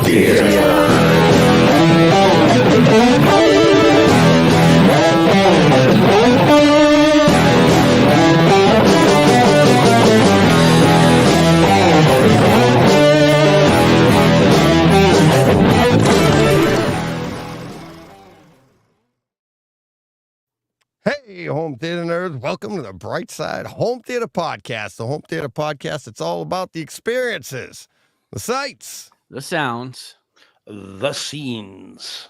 Hey, home theater nerds, welcome to the Bright Side Home Theater Podcast. The Home Theater Podcast, it's all about the experiences, the sights, the sounds, the scenes.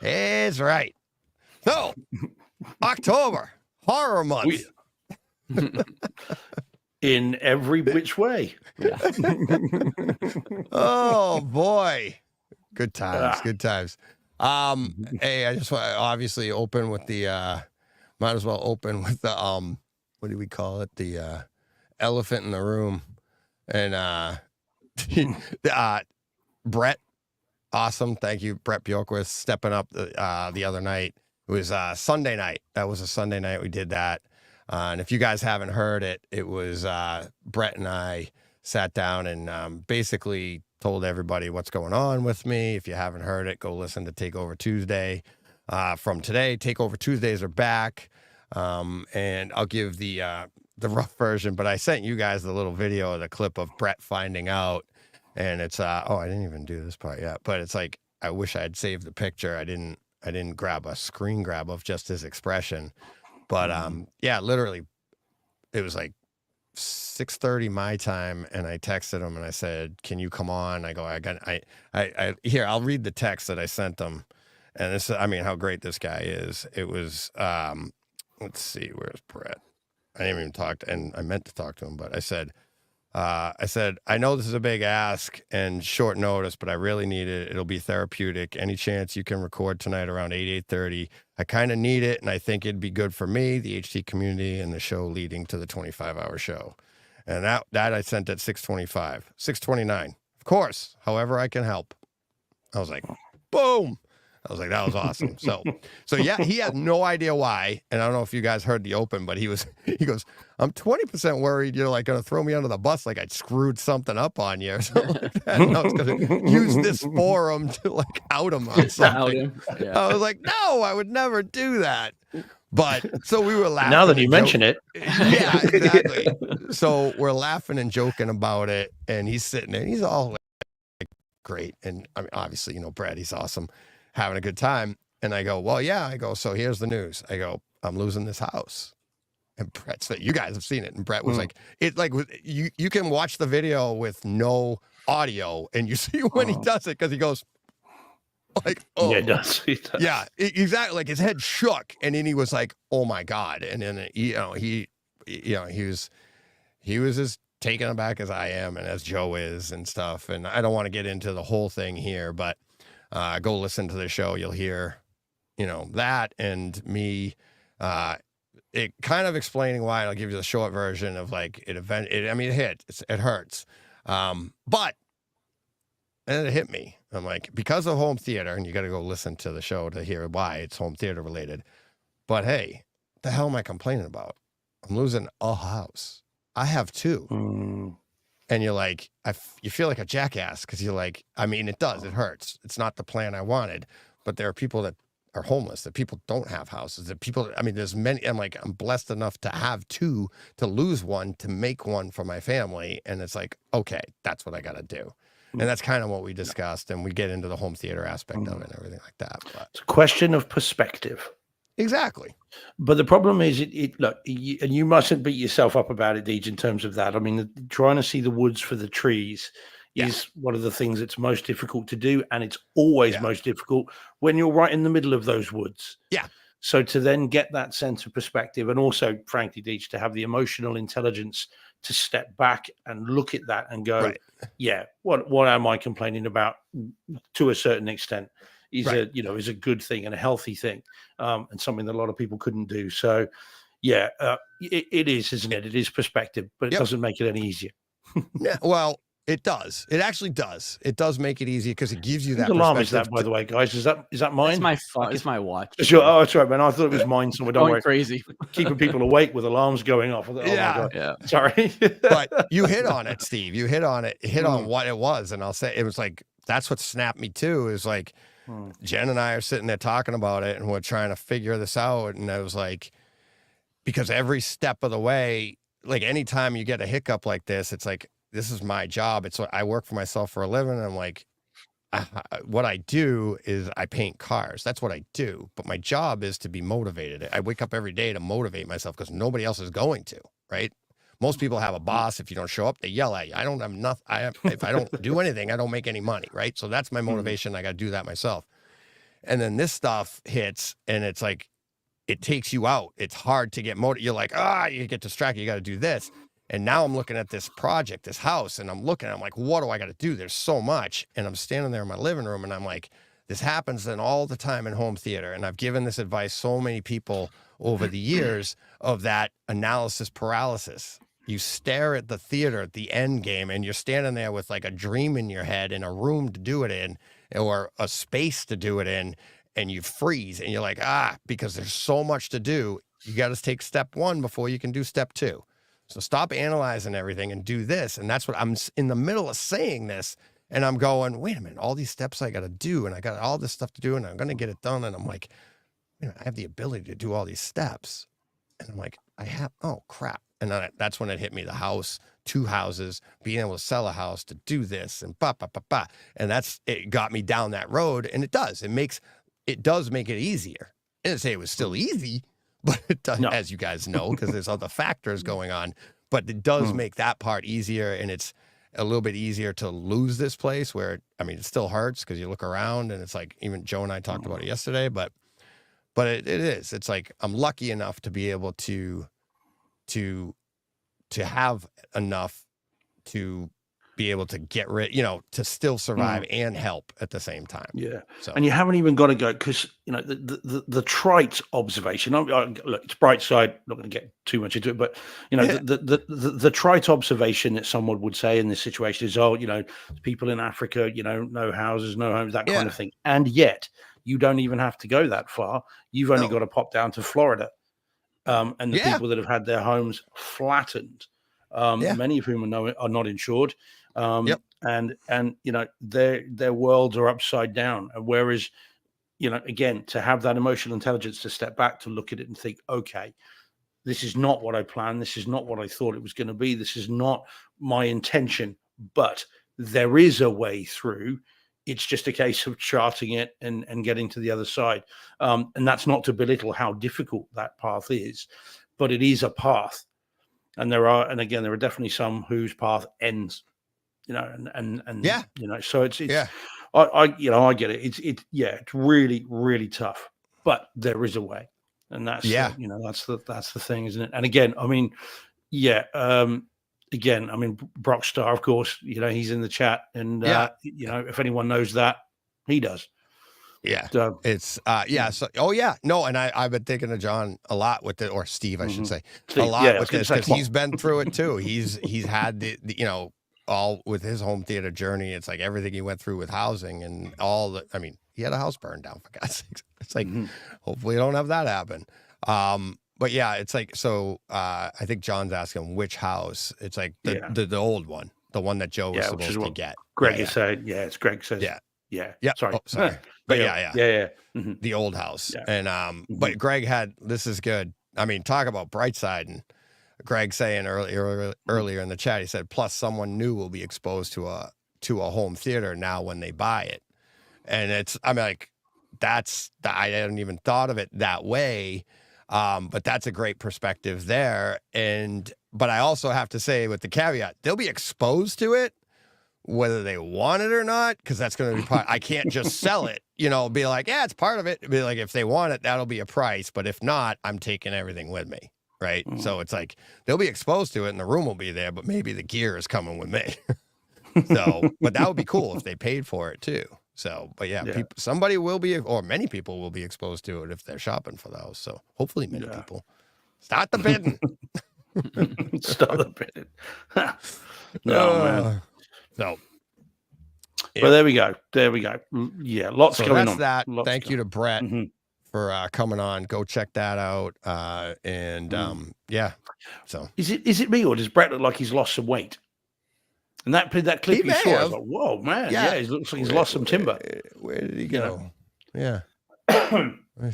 That's right. So, October, horror month. In every which way. Yeah. Oh, boy. Good times, good times. Hey, I just want to obviously open with the... might as well open with the, what do we call it? The elephant in the room. And Brett, awesome. Thank you, Brett Bjorkquist, stepping up the other night. It was Sunday night. That was a Sunday night we did that. And if you guys haven't heard it, it was Brett and I sat down and basically told everybody what's going on with me. If you haven't heard it, go listen to Takeover Tuesday. From today, Takeover Tuesdays are back, and I'll give the rough version. But I sent you guys the little video of the clip of Brett finding out, and it's oh, I didn't even do this part yet. But it's like I wish I had saved the picture. I didn't grab a screen grab of just his expression. But yeah, literally, it was like 6:30 my time, and I texted him and I said, "Can you come on?" I go, I here, I'll read the text that I sent him. And this, I mean, how great this guy is. It was, let's see, where's Brett? I didn't even talk to, and I meant to talk to him, but I said, I know this is a big ask and short notice, but I really need it. It'll be therapeutic. Any chance you can record tonight around 8:30? I kind of need it, and I think it'd be good for me, the HT community, and the show leading to the 25-hour show. And that I sent at 6:25, 6:29. Of course, however I can help. I was like, boom. I was like, that was awesome. So yeah, he had no idea why. And I don't know if you guys heard the open, but he goes, I'm 20% worried you're like going to throw me under the bus like I screwed something up on you or something like that. And I was going to use this forum to like out him on something. Out him. Yeah. I was like, no, I would never do that. But so we were laughing. Now that you mention it. Yeah, exactly. So we're laughing and joking about it. And he's sitting there and he's all like, great. And I mean, obviously, you know, Brad, he's awesome. Having a good time. And I go, well, yeah. I go, so here's the news. I go, I'm losing this house. And Brett said, you guys have seen it. And Brett was like, it like you can watch the video with no audio and you see when he does it because he goes like, oh, yeah, it does. Yeah, exactly. Like his head shook, and then he was like, oh my God. And then he was as taken aback as I am and as Joe is and stuff. And I don't want to get into the whole thing here, but go listen to the show. You'll hear, you know, that and me, it kind of explaining why. I'll give you the short version of like it hit, it hurts. But and it hit me. I'm like, because of home theater, and you got to go listen to the show to hear why it's home theater related. But hey, the hell am I complaining about? I'm losing a house. I have two. And you're like, you feel like a jackass because you're like, I mean, it does. It hurts. It's not the plan I wanted. But there are people that are homeless, that people don't have houses, that people, I mean, there's many. I'm like, I'm blessed enough to have two, to lose one, to make one for my family. And it's like, okay, that's what I got to do. And that's kind of what we discussed. And we get into the home theater aspect of it and everything like that. But it's a question of perspective. Exactly. But the problem is, look, and you mustn't beat yourself up about it, Deej, in terms of that. I mean, trying to see the woods for the trees is one of the things that's most difficult to do. And it's always most difficult when you're right in the middle of those woods. Yeah. So to then get that sense of perspective, and also, frankly, Deej, to have the emotional intelligence to step back and look at that and go, yeah, what am I complaining about to a certain extent? Is a good thing and a healthy thing, and something that a lot of people couldn't do. So, yeah, it is, isn't it? It is perspective, but it doesn't make it any easier. Yeah, well, it does. It actually does. It does make it easier because it gives you that. Whose alarm is that, by the way, guys? Is that mine? It's my phone. It's my watch. Sure. Oh, that's right, man. I thought it was mine. So we don't worry. Crazy. Keeping people awake with alarms going off. Oh, my God. Yeah. Sorry. But you hit on it, Steve. You hit on it. Hit on what it was, and I'll say it was like that's what snapped me too, is like, Jen and I are sitting there talking about it and we're trying to figure this out. And I was like, because every step of the way, like anytime you get a hiccup like this, it's like, this is my job. It's what I work for myself for a living. And I'm like, what I do is I paint cars. That's what I do. But my job is to be motivated. I wake up every day to motivate myself because nobody else is going to, right? Most people have a boss. If you don't show up, they yell at you. I don't have nothing. If I don't do anything, I don't make any money, right? So that's my motivation. I got to do that myself. And then this stuff hits and it's like, it takes you out. It's hard to get motivated. You're like, you get distracted. You got to do this. And now I'm looking at this project, this house, and I'm like, what do I got to do? There's so much. And I'm standing there in my living room and I'm like, this happens then all the time in home theater. And I've given this advice so many people over the years of that analysis paralysis. You stare at the theater at the end game and you're standing there with like a dream in your head and a room to do it in or a space to do it in, and you freeze and you're like, because there's so much to do. You got to take step one before you can do step two. So stop analyzing everything and do this. And that's what I'm in the middle of saying this. And I'm going, wait a minute, all these steps I got to do. And I got all this stuff to do and I'm going to get it done. And I'm like, I have the ability to do all these steps. And I'm like, oh crap. And then that's when it hit me, the house, 2 houses, being able to sell a house to do this and And it got me down that road. And it does make it easier. I didn't say it was still easy, but it does, as you guys know, because there's other factors going on, but it does make that part easier. And it's a little bit easier to lose this place where, it still hurts because you look around and it's like, even Joe and I talked about it yesterday, but it is, it's like, I'm lucky enough to be able to have enough to be able to get rid, to still survive and help at the same time. Yeah. So, and you haven't even got to go, because the trite observation, look, it's bright side, not going to get too much into it, but the trite observation that someone would say in this situation is, people in Africa, no houses, no homes, that kind of thing. And yet you don't even have to go that far. You've only got to pop down to Florida. And the people that have had their homes flattened, many of whom are not insured, and their worlds are upside down. Whereas, again, to have that emotional intelligence to step back, to look at it and think, okay, this is not what I planned. This is not what I thought it was going to be. This is not my intention, but there is a way through. It's just a case of charting it and getting to the other side. And that's not to belittle how difficult that path is, but it is a path. And there are definitely some whose path ends, so it's I get it. It's really, really tough, but there is a way. And that's, that's the thing, isn't it? And again, Brock Star, of course, he's in the chat, and if anyone knows that, he does. Yeah. So, it's no, and I've been thinking of John a lot with it, or Steve, I should say, a lot with this, because he's been through it too. He's had the all with his home theater journey. It's like everything he went through with housing and all he had a house burned down, for God's sakes. It's like, hopefully you don't have that happen. But yeah, it's like, so I think John's asking which house. It's like the old one, the one that Joe was supposed to get. Greg is saying, it's Greg says, yeah. Sorry. Oh, sorry. But Mm-hmm. The old house. And but Greg this is good. Talk about bright side. And Greg saying earlier in the chat, he said, plus someone new will be exposed to a home theater now when they buy it. And it's, I hadn't even thought of it that way. But that's a great perspective there. But I also have to say, with the caveat, they'll be exposed to it whether they want it or not, because that's going to be part. I can't just sell it, be like, it's part of it. Be like, if they want it, that'll be a price. But if not, I'm taking everything with me. Right. So it's like, they'll be exposed to it and the room will be there, but maybe the gear is coming with me. So, but that would be cool if they paid for it too. So, but somebody will be, or many people will be exposed to it if they're shopping for those. So hopefully many people start the bidding. Start the bidding. Man. So, but there we go. Yeah, lots going on. That's that. Thank you to Brett for coming on. Go check that out. So is it me, or does Brett look like he's lost some weight? And that clip He you may saw, I was have. like, whoa, man. Yeah. Yeah, he looks like he's lost some timber. Where did he You know? go? Yeah.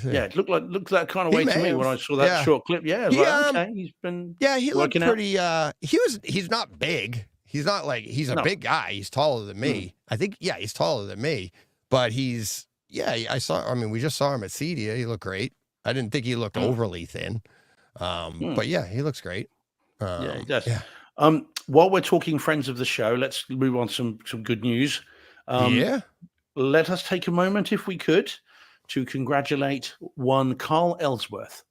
Yeah, it looked that kind of He way to may me when I have. saw that Yeah. short clip. Yeah, I was He, like, okay, he's been Yeah, he looked working out. pretty. He's not big. He's not like he's a No. big guy. He's taller than me. I think. Yeah, he's taller than me. But he's. Yeah, I saw. I mean, we just saw him at CEDIA. He looked great. I didn't think he looked overly thin. But yeah, he looks great. Yeah, he does. Yeah. While we're talking friends of the show, let's move on to some good news. Yeah. Let us take a moment, if we could, to congratulate one Carl Ellsworth.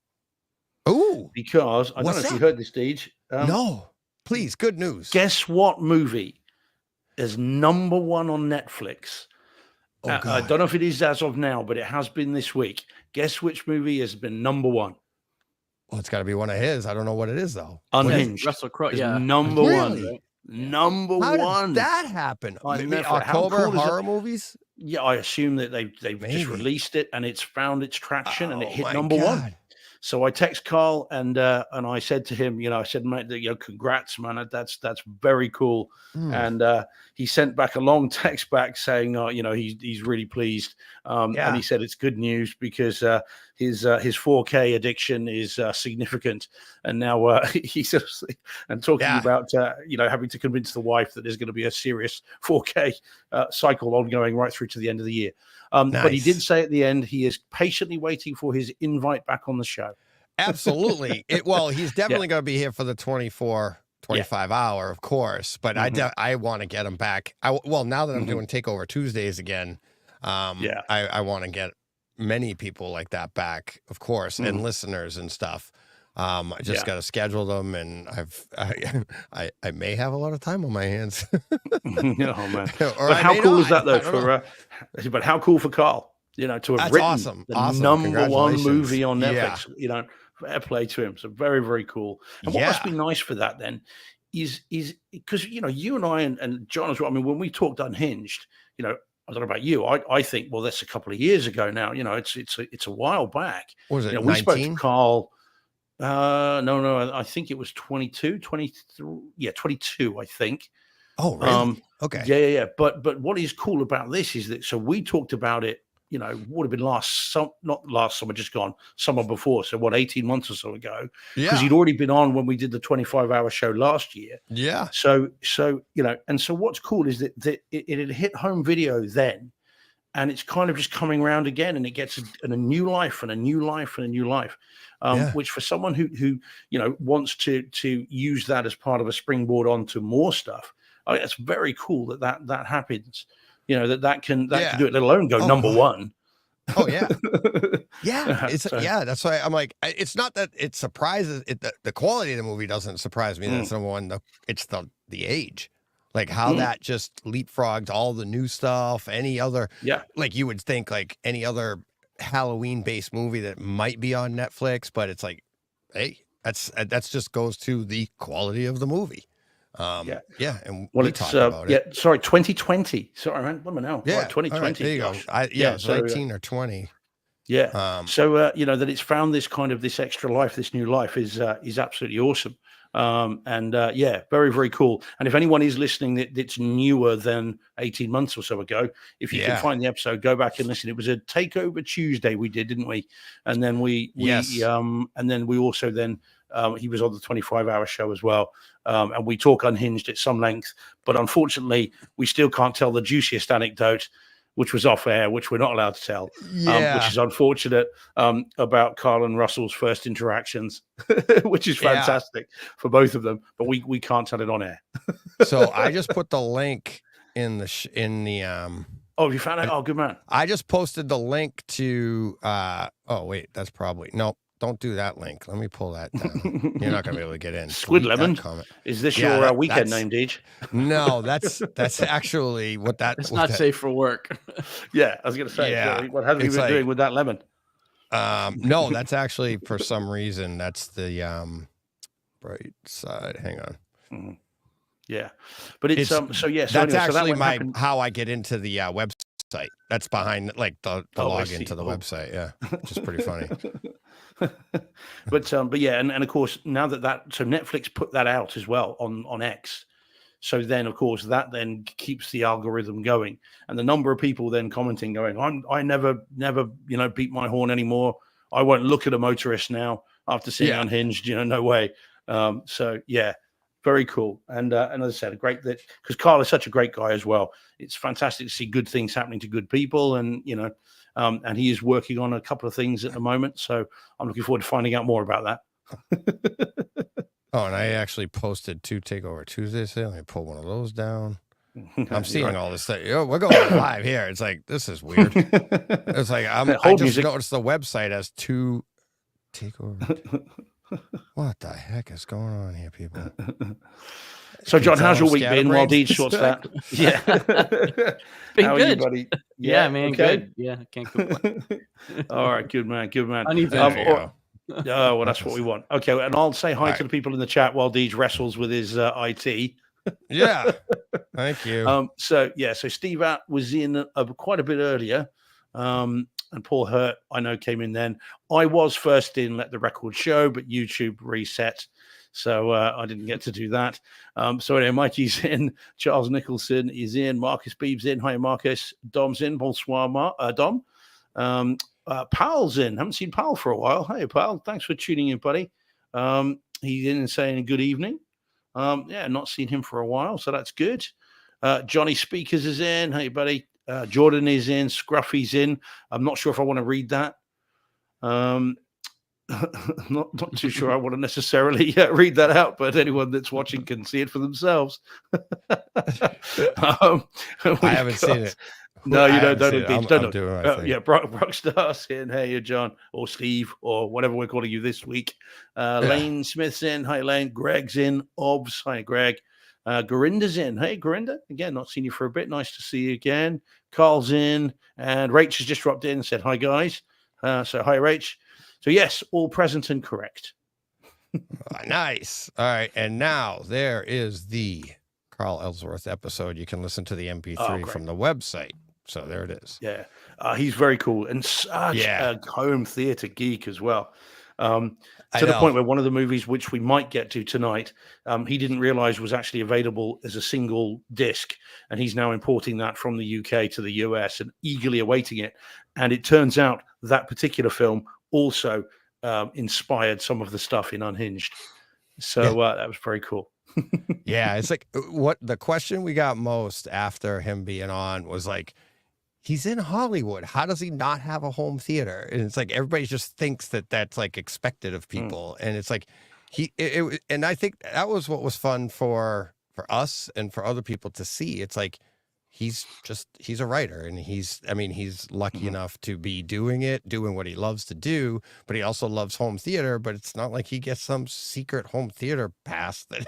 Ooh. Because I don't know What's if you that? heard this, Deej. No. Please, good news. Guess what movie is number one on Netflix? Oh, I God. don't know if it is as of now, but it has been this week. Guess which movie has been number one? Well, it's got to be one of his. I don't know what it is though. Unhinged. Russell Crowe. Is Yeah. number Really? one. Number How one. did that happen? On Maybe Netflix. How October cool is it? horror movies. Yeah, I assume that they've Maybe. just released it and it's found its traction and it Oh, hit my number one. God. So I text Carl and I said to him, I said, mate, congrats, man. That's very cool. And he sent back a long text back saying, he's really pleased. And he said it's good news because his 4K addiction is significant. And now he's and talking about having to convince the wife that there's going to be a serious 4K cycle ongoing right through to the end of the year. But he did say at the end he is patiently waiting for his invite back on the show. Absolutely. He's definitely going to be here for the 25 hour, of course. But I want to get him back. Now that I'm doing Takeover Tuesdays again, I want to get many people like that back, of course, and listeners and stuff. I just got to schedule them, and I may have a lot of time on my hands. Oh man! Or but how cool is that though? But how cool for Carl, to have That's written the number one movie on Netflix. Yeah. Fair play to him. So very, very cool. And what must be nice for that then is because you and I and John as well. I mean, when we talked Unhinged, I don't know about you. I think that's a couple of years ago now. It's a while back. What was it? We spoke to Carl. No, I think it was 22, 23. Yeah, 22, I think. Oh, really? Okay. Yeah. But what is cool about this is that we talked about it. Would have been not last summer, just gone summer before. So 18 months or so ago? Because he'd already been on when we did the 25-hour show last year. Yeah. So and so what's cool is that it had hit home video then, and it's kind of just coming around again, and it gets a new life and a new life and a new life. Which for someone who wants to use that as part of a springboard onto more stuff, it's very cool that happens. That can do it, let alone go number one. Oh yeah, That's why I'm like, it's not that it surprises it. The quality of the movie doesn't surprise me. That's number one. It's the age, like how that just leapfrogged all the new stuff. Any other, like you would think like any other Halloween-based movie that might be on Netflix, but it's like, hey, that's just goes to the quality of the movie. And we talked about it. Sorry, 2020. Sorry, man. What am I now? Yeah, 2020. Right, there you go. It's 19 or 20. Yeah. That it's found this extra life, this new life is absolutely awesome. Very, very cool. And if anyone is listening that's newer than 18 months or so ago, if you can find the episode, go back and listen. It was a Takeover Tuesday we did, didn't we? And then we also he was on the 25-hour show as well. And we talk Unhinged at some length, but unfortunately we still can't tell the juiciest anecdote, which was off air, which we're not allowed to tell, which is unfortunate, about Carl and Russell's first interactions, which is fantastic for both of them, but we can't tell it on air. So I just put the link in the oh, you found it? Oh, good man. I just posted the link to that's probably no. Don't do that link. Let me pull that down. You're not going to be able to get in. Squid Lemon. Is this your weekend name, Deej? No, that's actually what that. It's not safe for work. Yeah, I was going to say. Yeah. What have you been doing with that lemon? No, that's actually for some reason that's the bright side. Hang on. Mm-hmm. Yeah, but it's that's actually how I get into the website. That's behind like the login to the website. Yeah, which is pretty funny. but yeah, and of course now that so Netflix put that out as well on X, So then, of course, that then keeps the algorithm going, and the number of people then commenting, going, I never, beat my horn anymore. I won't look at a motorist now after seeing Unhinged. No way. So yeah, very cool. And as I said, great that, because Carl is such a great guy as well. It's fantastic to see good things happening to good people, and and he is working on a couple of things at the moment. So I'm looking forward to finding out more about that. Oh, and I actually posted 2 Takeover Tuesdays. Let me pull one of those down. I'm seeing all this stuff. We're going live here. It's like, this is weird. It's like, I just noticed the website has 2 Takeover. What the heck is going on here, people? So, John, how's your week been while Deej sorts that? Yeah. Been How good. are you, buddy? Yeah, man, okay. good. Yeah, can't complain. All right, good man. Uneventful. Oh, well, that's what we want. Okay, and I'll say hi to the people in the chat while Deej wrestles with his IT. Yeah, thank you. So Steve Att was in quite a bit earlier, and Paul Hurt, I know, came in then. I was first in, let the record show, but YouTube reset, so I didn't get to do that. So anyway, Mikey's in, Charles Nicholson is in, Marcus Beeb's in. Hi, Marcus. Dom's in. Bonsoir, Dom. Powell's in. Haven't seen Powell for a while. Hey, Powell. Thanks for tuning in, buddy. He's in and saying good evening. Not seen him for a while, so that's good. Johnny Speakers is in. Hey, buddy. Jordan is in. Scruffy's in. I'm not sure if I want to read that. Not too sure I want to necessarily read that out, but anyone that's watching can see it for themselves. I haven't seen it. No, you don't. Brock Star's in. Hey, John or Steve or whatever we're calling you this week. Lane Smith's in. Hi, Lane. Greg's in. Obs. Hi, Greg. Gorinda's in. Hey, Gorinda. Again, not seen you for a bit. Nice to see you again. Carl's in. And Rach has just dropped in and said, hi, guys. So hi, Rach. So yes, all present and correct. Nice. All right. And now there is the Carl Ellsworth episode. You can listen to the MP3 from the website. So there it is. Yeah. He's very cool and such a home theater geek as well. To the point where one of the movies, which we might get to tonight, he didn't realize was actually available as a single disc. And he's now importing that from the UK to the US and eagerly awaiting it. And it turns out that particular film also inspired some of the stuff in Unhinged. So that was very cool. Yeah, it's like what the question we got most after him being on was like, he's in Hollywood. How does he not have a home theater? And it's like everybody just thinks that that's like expected of people. And it's like and I think that was what was fun for us and for other people to see. It's like he's a writer, and he's lucky enough to be doing what he loves to do, but he also loves home theater. But it's not like he gets some secret home theater pass that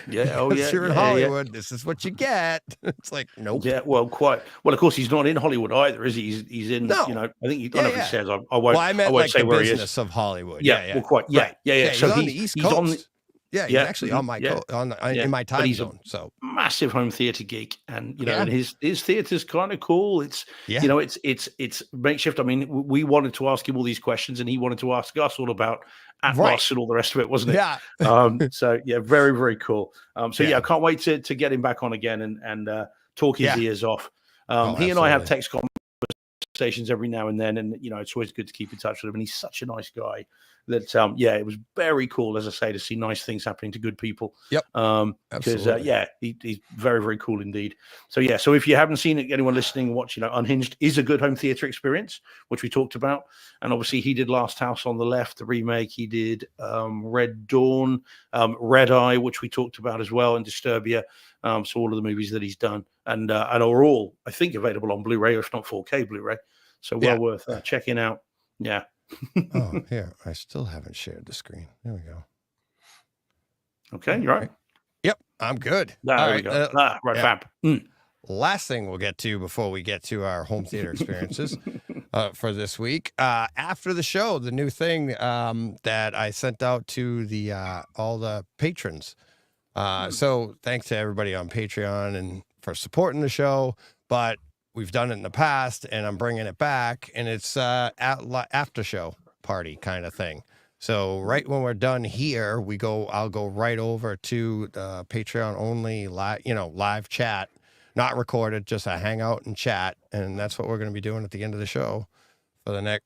you're in Hollywood. This is what you get. It's like, nope. Yeah, well, of course he's not in Hollywood either, is he? He's in, I think he, I don't know if he says, I won't, well, I meant won't like say the where business he is. of Hollywood. Yeah. So he's on the East Coast. He's actually on my in my time zone. So massive home theater geek, and and his theater's kind of cool. It's it's makeshift. I mean, we wanted to ask him all these questions, and he wanted to ask us all about Atmos and all the rest of it, wasn't it? Yeah. So very, very cool. I can't wait to get him back on again and talk his ears off. He and I have text conversations every now and then, and it's always good to keep in touch with him. And he's such a nice guy that it was very cool, as I say, to see nice things happening to good people. Yep. Because he's very, very cool indeed. So if you haven't seen it, anyone listening, watch, Unhinged is a good home theater experience, which we talked about. And obviously he did Last House on the Left, the remake. He did Red Dawn, Red Eye, which we talked about as well, and Disturbia. So all of the movies that he's done and are all, I think, available on Blu-ray, if not 4K Blu-ray. So well worth checking out. Yeah. Oh, here. I still haven't shared the screen. There we go. Okay, you're right. Yep, I'm good. There we go. Fab. Last thing we'll get to before we get to our home theater experiences for this week. After the show, the new thing that I sent out to the all the patrons. So thanks to everybody on Patreon and for supporting the show. But we've done it in the past, and I'm bringing it back, and it's after show party kind of thing. So right when we're done here, I'll go right over to the Patreon only live chat, not recorded, just a hangout and chat. And that's what we're going to be doing at the end of the show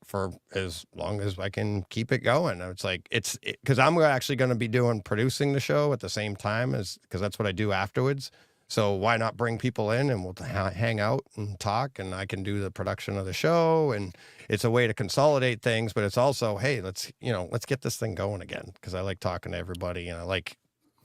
for as long as I can keep it going. It's like, because I'm actually going to be producing the show at the same time because that's what I do afterwards. So why not bring people in and we'll hang out and talk, and I can do the production of the show, and it's a way to consolidate things, but it's also, hey, let's get this thing going again, because I like talking to everybody and I like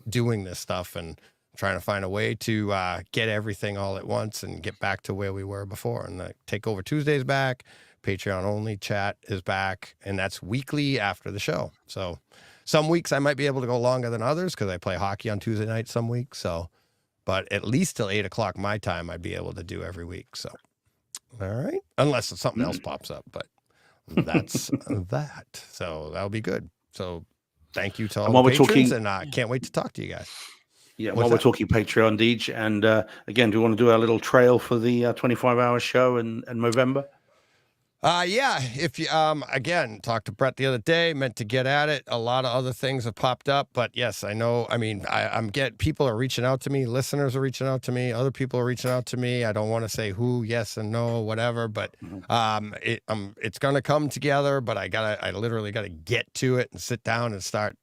doing this stuff and trying to find a way to get everything all at once and get back to where we were before. And the Takeover Tuesday's back. Patreon only chat is back, and that's weekly after the show. So some weeks I might be able to go longer than others because I play hockey on Tuesday night some weeks. So, but at least till 8 o'clock my time, I'd be able to do every week. So, all right, unless something else pops up, but that's that. So that'll be good. So thank you to all the patrons, and I can't wait to talk to you guys. Yeah, while we're talking Patreon, Deej, and again, do you want to do our little trail for the 25-hour show in Movember? Yeah, if you again, talked to Brett the other day, meant to get at it. A lot of other things have popped up, but yes, I know. I mean, people are reaching out to me, listeners are reaching out to me, other people are reaching out to me. I don't want to say who, yes and no, whatever, but it's gonna come together. But I literally gotta get to it and sit down and start,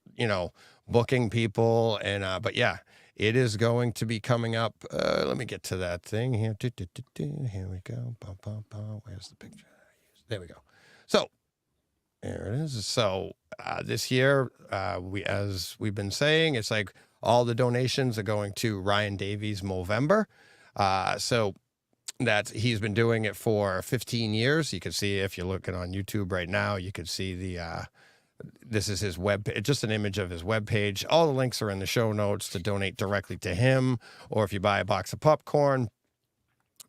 booking people. And but yeah, it is going to be coming up. Let me get to that thing here. Here we go. Where's the picture? There we go. So there it is. So this year, as we've been saying, it's like all the donations are going to Ryan Davies Movember. So he's been doing it for 15 years. You can see, if you're looking on YouTube right now, you can see this is his web, just an image of his webpage. All the links are in the show notes to donate directly to him, or if you buy a box of popcorn,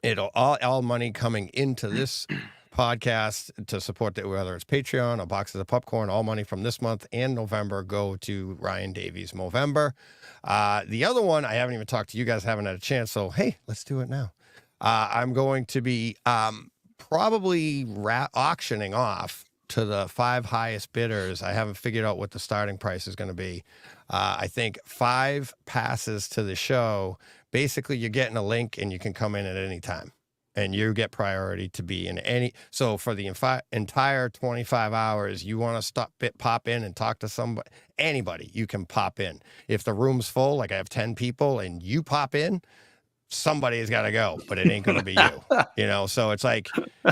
it'll all money coming into this podcast to support it, whether it's Patreon or boxes of popcorn, all money from this month and November go to Ryan Davies Movember. The other one, I haven't even talked to you guys, haven't had a chance, so hey, let's do it now. I'm going to be probably auctioning off to the 5 highest bidders. I haven't figured out what the starting price is going to be. I think 5 passes to the show. Basically, you're getting a link and you can come in at any time. And you get priority to be in any. So for the entire 25 hours, you want to pop in and talk to anybody, you can pop in. If the room's full, like I have 10 people, and you pop in, somebody has got to go, but it ain't going to be you. So it's like,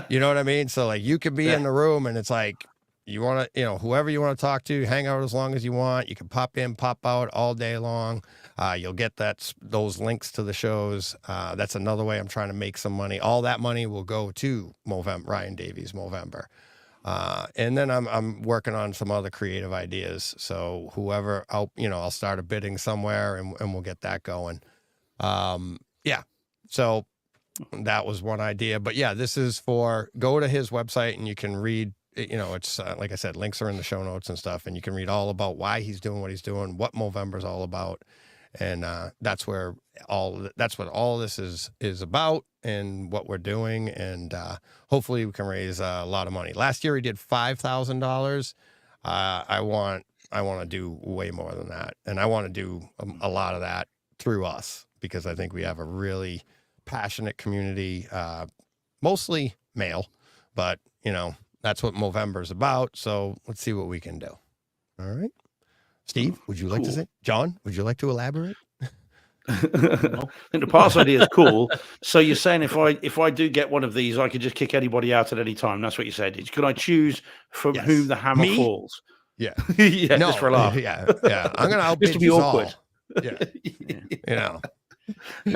you know what I mean? So like you could be in the room, and it's like, you want to, whoever you want to talk to, hang out as long as you want. You can pop in, pop out all day long. You'll get those links to the shows. That's another way I'm trying to make some money. All that money will go to Ryan Davies Movember. And then I'm working on some other creative ideas. So whoever, I'll start a bidding somewhere, and we'll get that going. Yeah. So that was one idea. But yeah, this is go to his website and you can read. It's like I said, links are in the show notes and stuff, and you can read all about why he's doing what he's doing, what Movember is all about, and that's what all this is about, and what we're doing, and hopefully we can raise a lot of money. Last year he did $5,000. I want to do way more than that, and I want to do a lot of that through us, because I think we have a really passionate community, mostly male, but that's what Movember is about. So let's see what we can do. All right. Steve, would you like to say? John, would you like to elaborate? I think the pass idea is cool. So you're saying if I do get one of these, I could just kick anybody out at any time. That's what you said. Could I choose from whom the hammer falls? Yeah. Yeah. No, just for a laugh. Yeah. I'm going to outbid just to be awkward. Yeah.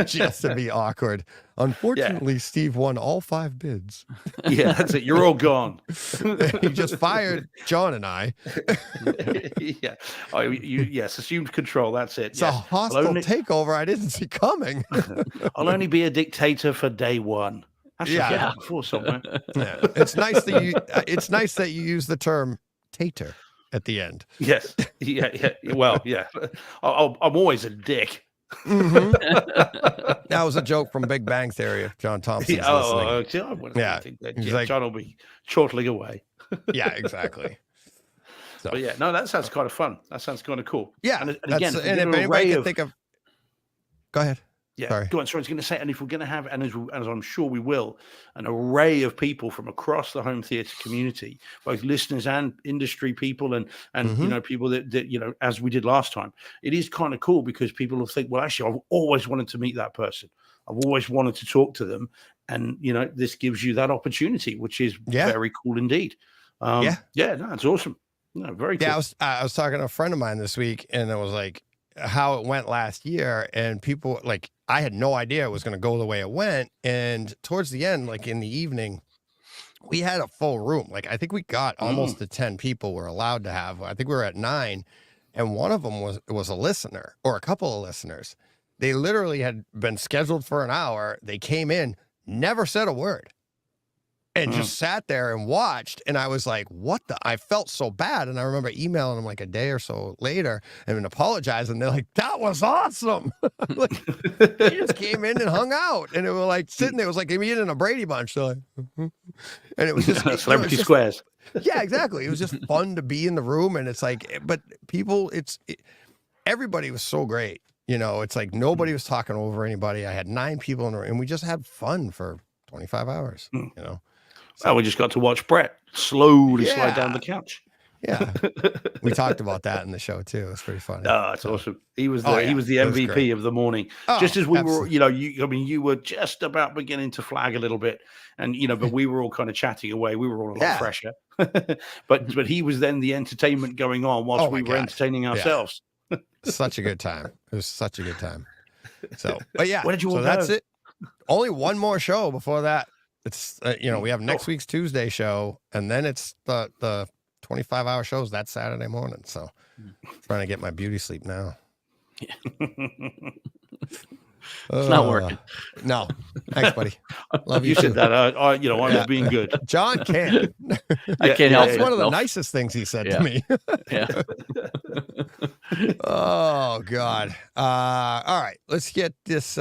Just to be awkward. Unfortunately, Steve won all 5 bids. Yeah, that's it. You're all gone. He just fired John and I. Yeah. Yes, assumed control. That's it. It's a hostile takeover I didn't see coming. I'll only be a dictator for day 1. That's before somewhere. Yeah. It's nice that you use the term tater at the end. Yes. Yeah. Well, yeah. I'm always a dick. Mm-hmm. That was a joke from Big Bang Theory. John Thompson's listening. Think that John will be chortling away. Yeah, exactly. So But yeah, no, that sounds kind of fun. That sounds kind of cool. yeah, and again, and if anybody can think of, go ahead. Yeah, Sorry. go on. So I was going to say, and if we're going to have, and as I'm sure we will, an array of people from across the home theater community, both listeners and industry people, and people that as we did last time, it is kind of cool because people will think, well, actually, I've always wanted to meet that person. I've always wanted to talk to them, and this gives you that opportunity, which is very cool indeed. No, it's awesome. No, very cool. Yeah, I was talking to a friend of mine this week, and it was like how it went last year, and people like I had no idea it was going to go the way it went, and towards the end, like in the evening, we had a full room. Like I think we got almost to 10 people we're allowed to have. I think we were at 9, and one of them was a listener or a couple of listeners. They literally had been scheduled for an hour. They came in, never said a word, and just sat there and watched. And I was like, what the? I felt so bad. And I remember emailing them like a day or so later and apologizing. They're like, that was awesome. Like, they just came in and hung out. And it was like sitting there. It was like they meet in a Brady Bunch. So like, and it was just Celebrity Squares. Yeah, exactly. It was just fun to be in the room. And it's like, but people, everybody was so great. It's like nobody was talking over anybody. I had 9 people in the room, and we just had fun for 25 hours, So we just got to watch Brett slowly slide down the couch. Yeah. We talked about that in the show too. It's pretty funny. Oh, it's awesome. He was the MVP of the morning. Just as we were, you were just about beginning to flag a little bit, and but we were all kind of chatting away. We were all a lot fresher. but he was then the entertainment going on whilst we were entertaining ourselves. Such a good time. It was such a good time. So, but yeah, where did you all go? That's it. Only one more show before that. It's we have next week's Tuesday show, and then it's the 25-hour shows that Saturday morning. So trying to get my beauty sleep now. It's not working. No, thanks, buddy. Love you. You said that. I was being good. John can't. I can't help That's it. one of the nicest things he said to me. Yeah. Oh God. All right, let's get this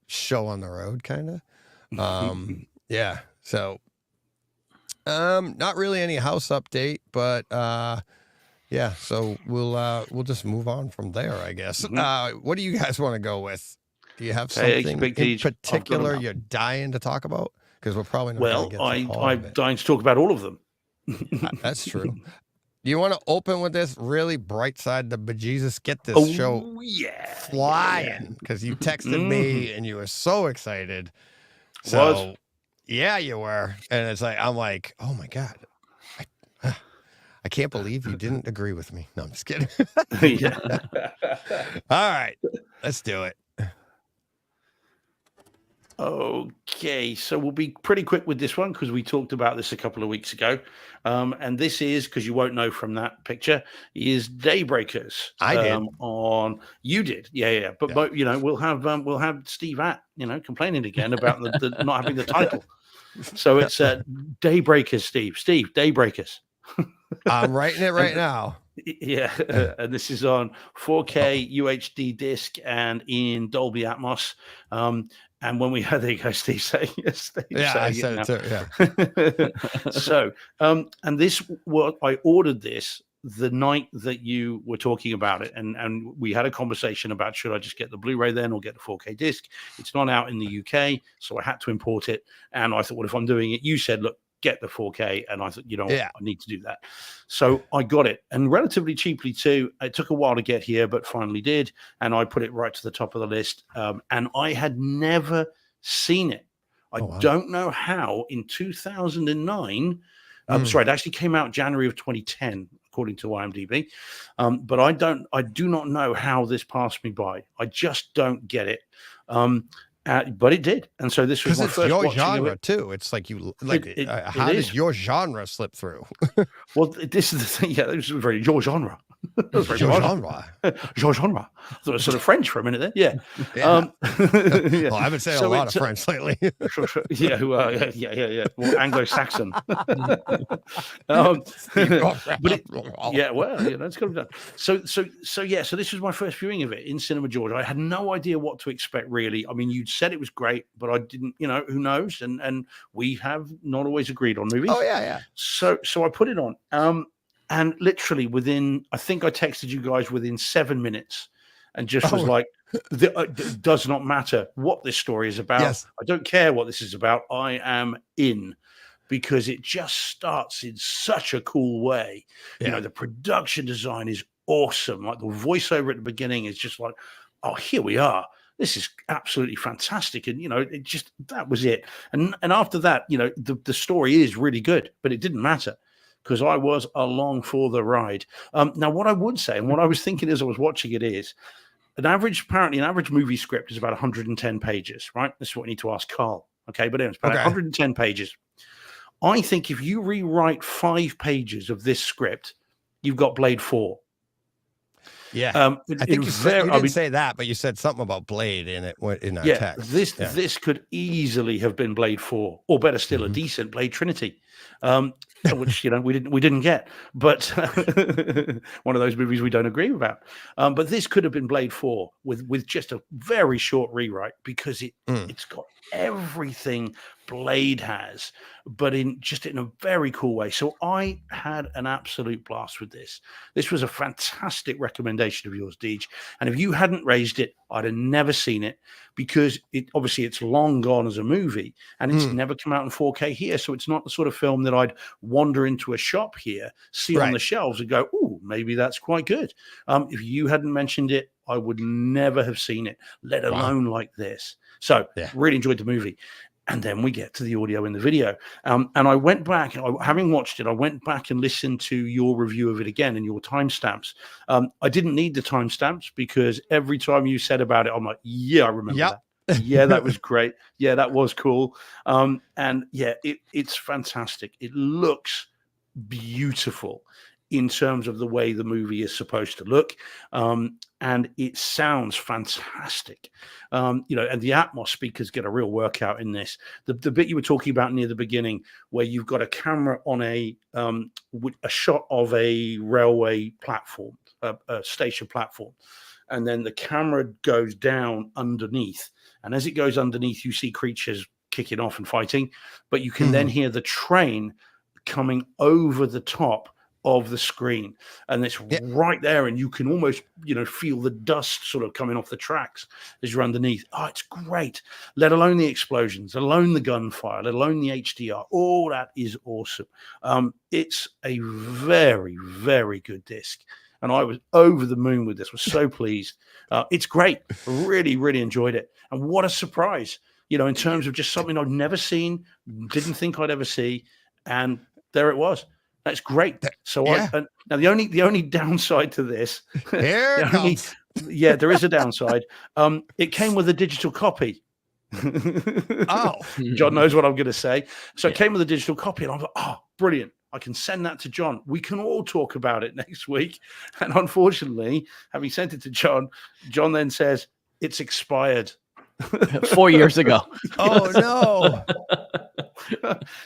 show on the road, kind of. Yeah. So, not really any house update, but yeah. So we'll just move on from there, I guess. What do you guys want to go with? Do you have something in particular you're dying to talk about? Because we're probably not. Well, I'm dying to talk about all of them. That's true. Do you want to open with this really bright side the bejesus? Get this show flying, because you texted me and you were so excited. So yeah, you were, and it's like I'm like, oh my God, I can't believe you didn't agree with me. No, I'm just kidding. All right, let's do it. Okay, so we'll be pretty quick with this one because we talked about this a couple of weeks ago, and this is, because you won't know from that picture, is Daybreakers. I did. You did, yeah. But we'll have Steve complaining again about the not having the title. So it's Daybreakers, Steve, Daybreakers. I'm writing it right now. Yeah, and this is on 4K UHD disc and in Dolby Atmos. And when we had, there you go, Steve saying yes. I said it too. Yeah. So, and this, I ordered this the night that you were talking about it, and we had a conversation about should I just get the Blu-ray then or get the 4K disc? It's not out in the UK, so I had to import it. And I thought, well, if I'm doing it, you said, look, get the 4K, and I thought, I need to do that. So I got it, and relatively cheaply too. It took a while to get here, but finally did, and I put it right to the top of the list. And I had never seen it. I don't know how in 2009. Sorry, it actually came out January of 2010, according to IMDb. But I do not know how this passed me by. I just don't get it. But it did, and so this was my first your watching genre of it. too. It's like you like. How did your genre slip through? Well, this is the thing. Yeah, this was very your genre. Your genre. Your genre. I thought it was sort of French for a minute there. Yeah. Well, I've been saying a lot of French lately. Yeah. More Anglo-Saxon. But it's got to be done. So this was my first viewing of it in Cinema Georgia. I had no idea what to expect, really. I mean, you'd said it was great, but I didn't. Who knows? And we have not always agreed on movies. Oh yeah. So I put it on. And literally within, I think I texted you guys within 7 minutes, and just was like, it does not matter what this story is about. Yes. I don't care what this is about. I am in, because it just starts in such a cool way. You know, the production design is awesome. Like the voiceover at the beginning is just like, oh, here we are. This is absolutely fantastic. And, you know, it just, that was it. And after that, you know, the story is really good, but it didn't matter, because I was along for the ride. Now, what I would say, and what I was thinking as I was watching it, is apparently an average movie script is about 110 pages, right? This is what I need to ask Carl. Okay. But it's about 110 pages. I think if you rewrite 5 pages of this script, you've got Blade 4. Yeah, I think you didn't say that, but you said something about Blade in it in our text. This could easily have been Blade 4, or better still, a decent Blade Trinity, which, you know, we didn't get, but one of those movies we don't agree about. But this could have been Blade 4 with just a very short rewrite, because it's got everything Blade has, but in a very cool way. So I had an absolute blast with this. This was a fantastic recommendation of yours, Deej. And if you hadn't raised it, I'd have never seen it, because it's long gone as a movie, and it's never come out in 4K here. So it's not the sort of film that I'd wander into a shop here, see on the shelves and go, oh, maybe that's quite good. If you hadn't mentioned it, I would never have seen it, let alone like this. So really enjoyed the movie. And then we get to the audio and the video. And I went back, having watched it, I went back and listened to your review of it again and your timestamps. I didn't need the timestamps, because every time you said about it, I'm like, yeah, I remember that. Yeah, that was great. Yeah, that was cool. And yeah, it's fantastic. It looks beautiful in terms of the way the movie is supposed to look. And it sounds fantastic. You know, and the Atmos speakers get a real workout in this. The bit you were talking about near the beginning, where you've got a camera on a shot of a railway platform, a station platform, and then the camera goes down underneath. And as it goes underneath, you see creatures kicking off and fighting, but you can then hear the train coming over the top of the screen, and it's right there, and you can almost, you know, feel the dust sort of coming off the tracks as you're underneath. Oh, it's great. Let alone the explosions, let alone the gunfire, let alone the HDR. All that is awesome. It's a very, very good disc, and I was over the moon with this. Was so pleased. It's great. Really, really enjoyed it. And what a surprise, you know, in terms of just something I've never seen, didn't think I'd ever see, and there it was. That's great. So now the only downside to this, there is a downside. It came with a digital copy. John knows what I'm going to say. So it came with a digital copy, and I was like, oh, brilliant. I can send that to John. We can all talk about it next week. And unfortunately, having sent it to John, John then says it's expired. 4 years ago. Oh no.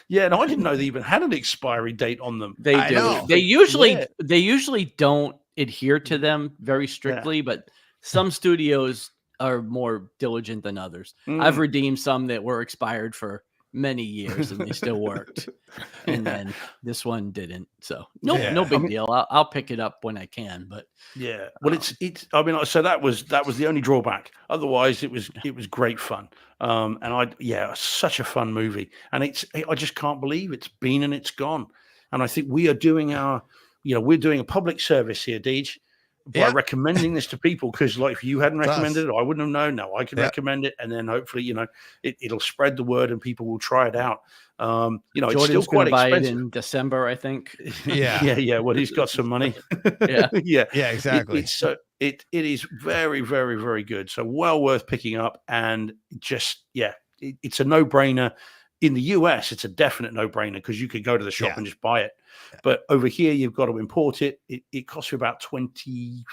Yeah, and I didn't know they even had an expiry date on them. They do. They usually don't adhere to them very strictly, but some studios are more diligent than others. I've redeemed some that were expired for many years and they still worked, and then this one didn't. So no big deal. I'll pick it up when I can. But well, it's. I mean, so that was the only drawback. Otherwise, it was great fun. And such a fun movie, and I just can't believe it's been and it's gone. And I think we are doing we're doing a public service here, Deej, by recommending this to people, because like if you hadn't recommended it, I wouldn't have known. Now I can recommend it, and then hopefully it'll spread the word and people will try it out. It's still quite expensive. In December, I think. Well, he's got some money. Exactly. It is very, very, very good. So well worth picking up, and just it's a no-brainer. In the US, it's a definite no-brainer, because you could go to the shop and just buy it. But over here, you've got to import it. It costs you about £23,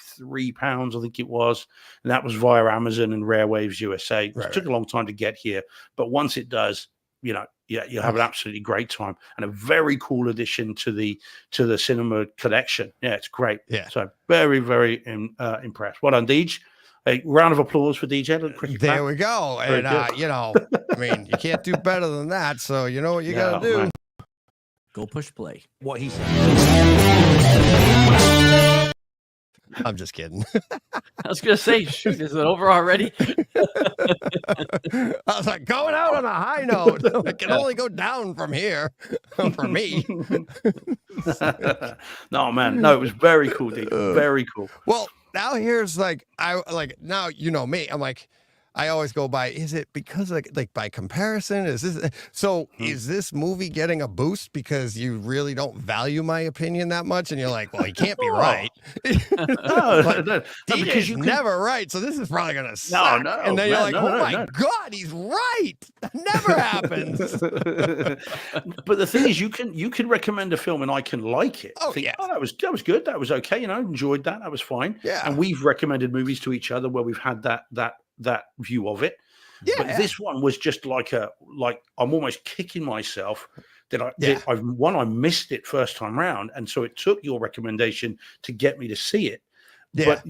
I think it was. And that was via Amazon and Rare Waves USA. It took a long time to get here. But once it does, you'll have an absolutely great time, and a very cool addition to the cinema collection. Yeah, it's great. Yeah. So very, very impressed. Well done, Deej. A round of applause for DJ. There we go. And, I mean, you can't do better than that. So you know what you got to do. Man. Go push play. What he said. I'm just kidding. I was gonna say, shoot, is it over already? I was like, going out on a high note. It can only go down from here for me. No, man. No, it was very cool, dude. Very cool. Well, now here's now you know me. I'm like, I always go by, is it because like by comparison? Is this movie getting a boost because you really don't value my opinion that much? And you're like, well, he can't be right. No, because you're never right. So this is probably gonna suck. No, and then you're like, oh my God, he's right. That never happens. But the thing is, you can recommend a film and I can like it. Oh, yeah. Oh, that was good. That was okay. Enjoyed that. That was fine. Yeah. And we've recommended movies to each other where we've had that view of it. Yeah. But this one was just like I'm almost kicking myself that I missed it first time round, and so it took your recommendation to get me to see it. Yeah. But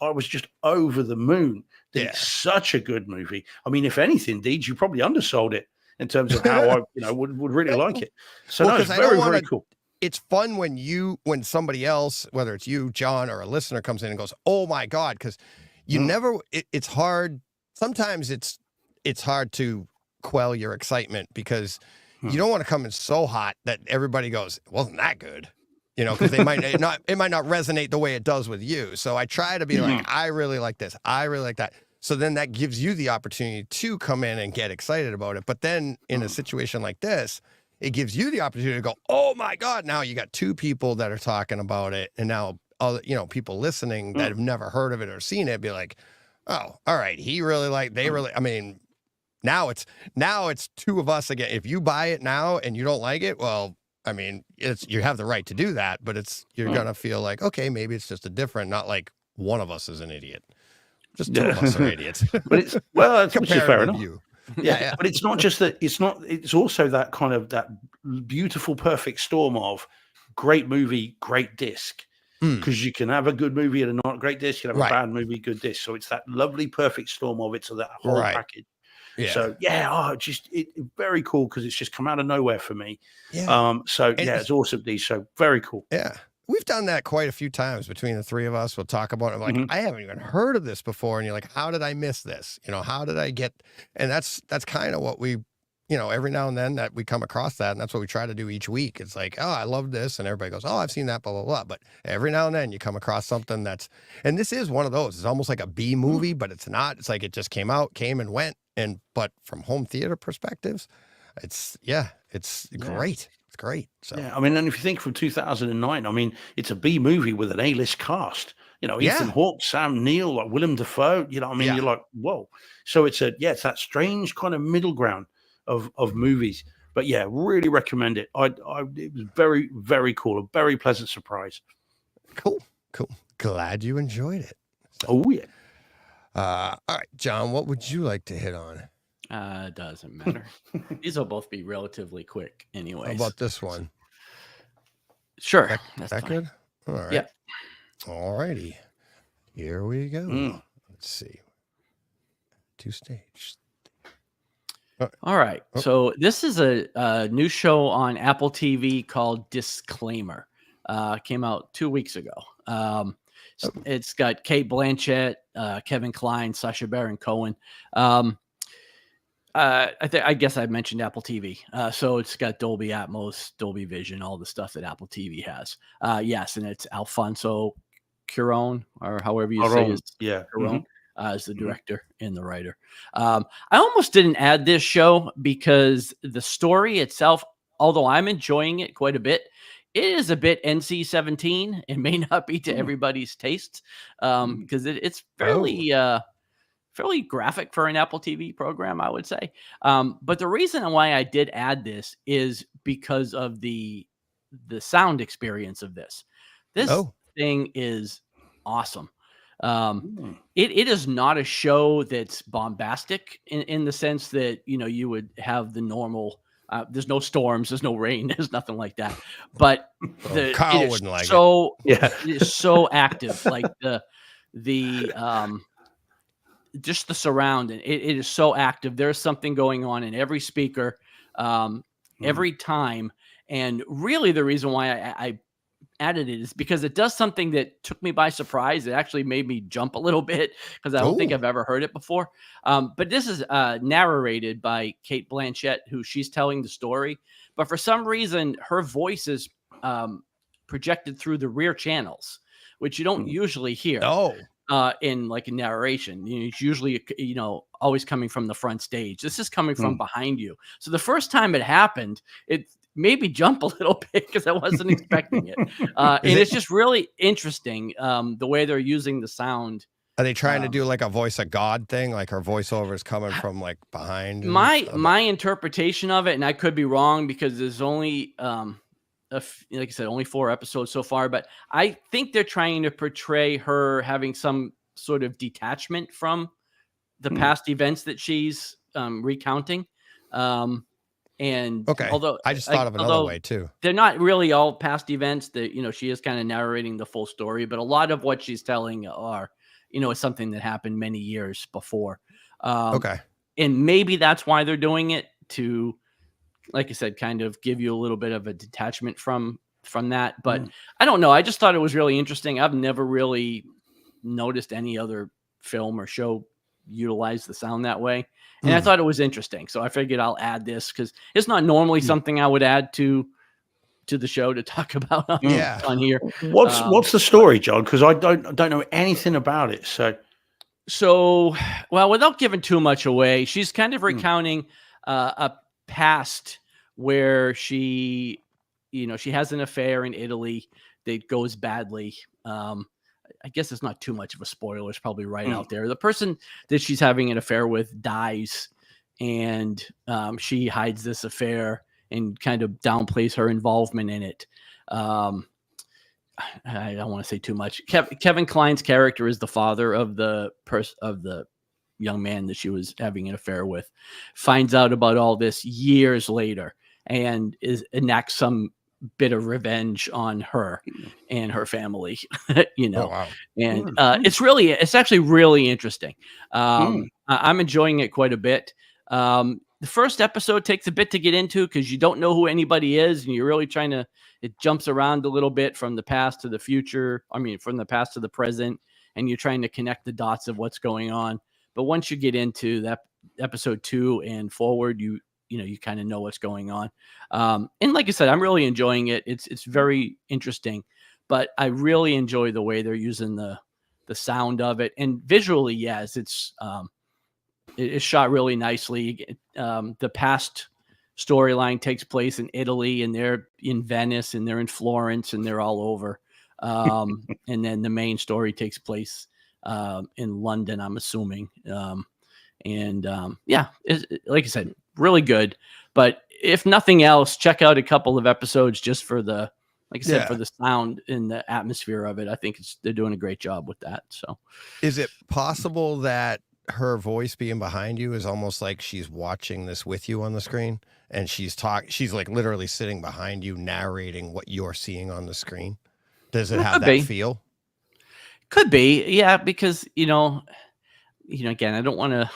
I was just over the moon. It's such a good movie. I mean, if anything, Deej, you probably undersold it in terms of how I would really like it. So it's very, very cool. It's fun when somebody else, whether it's you, John, or a listener comes in and goes, oh my God, because you never, it's hard. Sometimes it's hard to quell your excitement because you don't want to come in so hot that everybody goes, it wasn't that good, because it might not resonate the way it does with you. So I try to be like, I really like this. I really like that. So then that gives you the opportunity to come in and get excited about it. But then in a situation like this, it gives you the opportunity to go, oh my God, now you got two people that are talking about it. And now, people listening that have never heard of it or seen it be like, oh, all right. I mean, now it's two of us again. If you buy it now and you don't like it, well, I mean, you have the right to do that, but you're going to feel like, okay, maybe it's just not like one of us is an idiot. Just two of us are idiots. But that's fair enough. Yeah. But it's not just that. It's also that kind of that beautiful, perfect storm of great movie, great disc. Because you can have a good movie and a not great disc. You can have a bad movie, good disc. So it's that lovely, perfect storm of it. So that whole package. Yeah. So it's very cool because it's just come out of nowhere for me. Yeah. It's awesome, D. So very cool. Yeah. We've done that quite a few times between the three of us. We'll talk about it. Like, I haven't even heard of this before. And you're like, how did I miss this? How did I get? And that's kind of what we, every now and then that we come across that. And that's what we try to do each week. It's like, oh, I love this. And everybody goes, oh, I've seen that, blah, blah, blah. But every now and then you come across something and this is one of those. It's almost like a B movie, but it's not. It's like it just came and went. But from home theater perspectives, it's great. It's great. So I mean, and if you think from 2009, I mean, it's a B movie with an A-list cast. Ethan Hawke, Sam Neill, like Willem Dafoe. You're like, whoa. So it's that strange kind of middle ground of movies. But really recommend it. It was very, very cool. A very pleasant surprise. Cool. Glad you enjoyed it. So, oh yeah. All right, John, what would you like to hit on? Doesn't matter. These will both be relatively quick anyways. How about this one? Sure. That's good? All right. Yeah. All righty. Here we go. Let's see. 2 stage. All right. So this is a new show on Apple TV called Disclaimer. Came out 2 weeks ago. It's got Kate Blanchett, Kevin Kline, Sacha Baron Cohen. I guess I mentioned Apple TV. So it's got Dolby Atmos, Dolby Vision, all the stuff that Apple TV has. Yes, and it's Alfonso Cuarón, or however you say his Cuarón, as the director and the writer. I almost didn't add this show because the story itself, although I'm enjoying it quite a bit, it is a bit NC-17. It may not be to everybody's taste because it's fairly graphic for an Apple TV program, I would say. But the reason why I did add this is because of the sound experience of this. This thing is awesome. It is not a show that's bombastic in the sense that, you would have the normal, there's no storms, there's no rain, there's nothing like that. But Kyle wouldn't like it. It is so active. Like just the surrounding, it is so active. There's something going on in every speaker, every time. And really the reason why I added it is because it does something that took me by surprise. It actually made me jump a little bit because I don't think I've ever heard it before. But this is narrated by Kate Blanchett, who she's telling the story. But for some reason, her voice is projected through the rear channels, which you don't usually hear. In like a narration. It's usually, always coming from the front stage. This is coming from behind you. So the first time it happened, it made me jump a little bit because I wasn't expecting it. And it's just really interesting the way they're using the sound. Are they trying to do like a voice of God thing? Like her voiceover is coming from like behind? My interpretation of it, and I could be wrong because there's only like I said, only 4 episodes so far, but I think they're trying to portray her having some sort of detachment from the past events that she's recounting. And although I just thought of another way too. They're not really all past events that, she is kind of narrating the full story, but a lot of what she's telling are, is something that happened many years before. And maybe that's why they're doing it to, like I said, kind of give you a little bit of a detachment from that. But I don't know. I just thought it was really interesting. I've never really noticed any other film or show utilize the sound that way. And I thought it was interesting. So I figured I'll add this because it's not normally something I would add to the show to talk about on here. What's the story, John? Because I don't know anything about it. So, well, without giving too much away, she's kind of recounting a past where she has an affair in Italy that goes badly. I guess it's not too much of a spoiler. It's probably right out there. The person that she's having an affair with dies, and she hides this affair and kind of downplays her involvement in it. I don't want to say too much. Kevin Kline's character is the father of the young man that she was having an affair with, finds out about all this years later and enacts some bit of revenge on her and her family, and it's actually really interesting. I'm enjoying it quite a bit. The first episode takes a bit to get into because you don't know who anybody is, and you're really it jumps around a little bit from the past to the future. I mean, from the past to the present, and you're trying to connect the dots of what's going on. But once you get into that episode 2 and forward, you kind of know what's going on. And like I said, I'm really enjoying it. It's very interesting, but I really enjoy the way they're using the sound of it. And visually, yes, it's shot really nicely. The past storyline takes place in Italy, and they're in Venice, and they're in Florence, and they're all over. And then the main story takes place in London, I'm assuming. Like I said, really good. But if nothing else, check out a couple of episodes just for the, like I said, for the sound and the atmosphere of it. I think they're doing a great job with that. So, is it possible that her voice being behind you is almost like she's watching this with you on the screen, and she's like literally sitting behind you narrating what you're seeing on the screen? Does it have that feel? Could be, yeah, because again, I don't want to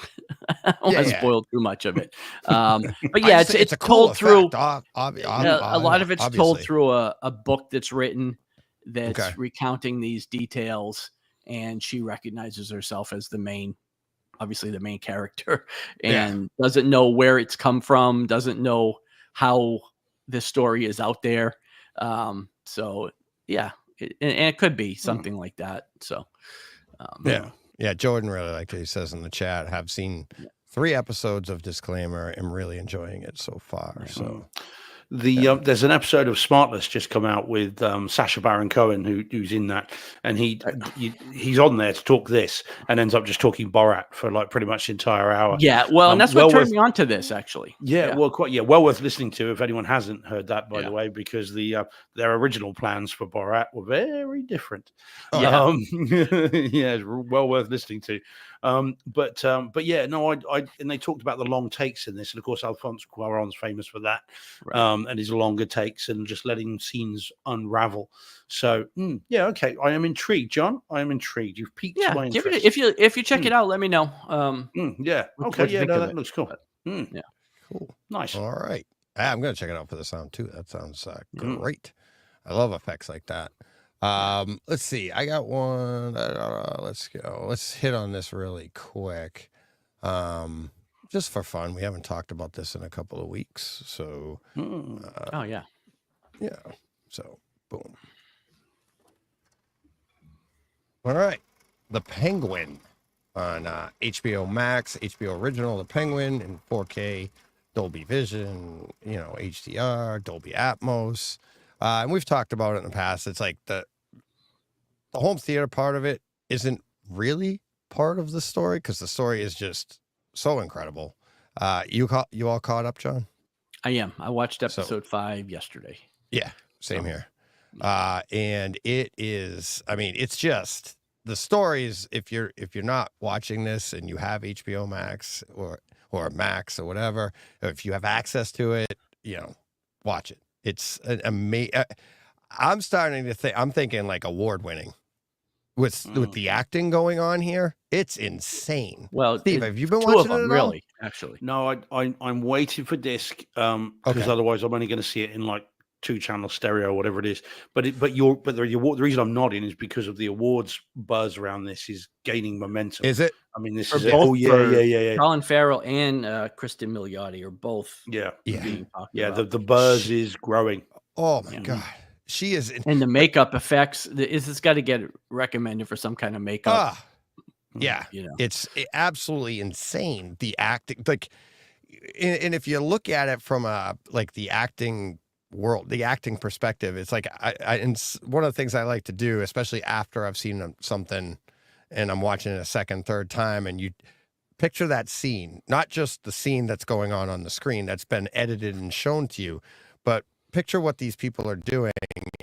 spoil too much of it. But yeah, it's told through a lot of it's told through a book that's written that's recounting these details, and she recognizes herself as the main character, and doesn't know where it's come from, doesn't know how this story is out there. So yeah, it could be something like that. So yeah, Jordan really liked it. He says in the chat, have seen 3 episodes of Disclaimer. I'm really enjoying it so far. So there's an episode of Smartless just come out with Sacha Baron Cohen, who's in that, and he's on there to talk this, and ends up just talking Borat for like pretty much the entire hour. Yeah, well, and that's what turned me on to this, actually. Well worth listening to if anyone hasn't heard that, by the way, because their original plans for Borat were very different. It's well worth listening to. But yeah, no, I and they talked about the long takes in this, and of course Alfonso Cuarón's famous for that, and his longer takes and just letting scenes unravel. So okay, I am intrigued, John. I am intrigued. You've piqued my interest. If you check it out, let me know. That looks cool. Cool, Nice. All right. I'm gonna check it out for the sound too. That sounds great. I love effects like that. Let's see. I got one. Let's go. Let's hit on this really quick. Just for fun. We haven't talked about this in a couple of weeks. So oh yeah. Yeah. So boom. All right. The Penguin on HBO Max, HBO Original, The Penguin in 4K, Dolby Vision, HDR, Dolby Atmos. And we've talked about it in the past. It's like the home theater part of it isn't really part of the story because the story is just so incredible. You all caught up, John? I am. I watched episode 5 yesterday. Yeah, same here. And it is, I mean, it's just the stories. If you're not watching this and you have HBO Max or Max or whatever, or if you have access to it, watch it. It's an amazing. I'm starting to think. I'm thinking like award winning with the acting going on here. It's insane. Well, Steve, have you been 2 watching of them, it at all? really? Actually, no. I'm waiting for disc because otherwise I'm only going to see it in like 2-channel stereo, whatever it is. But the reason I'm nodding is because of the awards buzz around this is gaining momentum. Is it? I mean, this For is it. both- Oh yeah. Colin Farrell and Kristen Milioti are both being talked about. The buzz is growing. Oh my God, she is. And the makeup effects, it's got to get recommended for some kind of makeup. Yeah, it's absolutely insane. The acting, like, and if you look at it from the acting world, the acting perspective, it's like and one of the things I like to do, especially after I've seen something and I'm watching it a second, third time, and you picture that scene, not just the scene that's going on the screen that's been edited and shown to you, but picture what these people are doing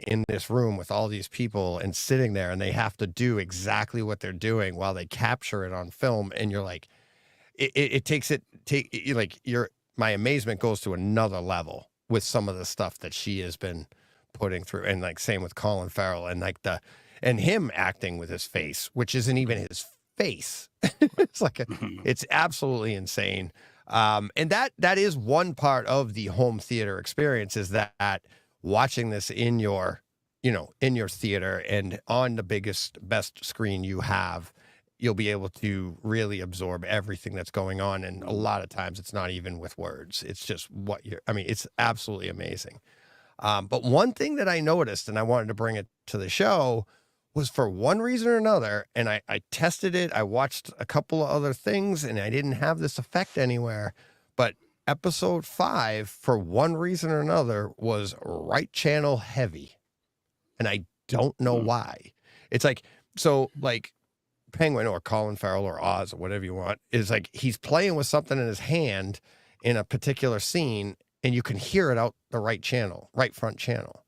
in this room with all these people and sitting there, and they have to do exactly what they're doing while they capture it on film. And you're like, my amazement goes to another level with some of the stuff that she has been putting through. And like, same with Colin Farrell and and him acting with his face, which isn't even his face. It's like, it's absolutely insane. And that is one part of the home theater experience, is that watching this in your theater and on the best screen you have, you'll be able to really absorb everything that's going on. And a lot of times it's not even with words. It's just it's absolutely amazing. But one thing that I noticed, and I wanted to bring it to the show, was for one reason or another, and I tested it, I watched a couple of other things, and I didn't have this effect anywhere, but episode 5, for one reason or another, was right channel heavy. And I don't know why. It's like, so like Penguin or Colin Farrell or Oz or whatever you want, is like he's playing with something in his hand in a particular scene, and you can hear it out the right front channel.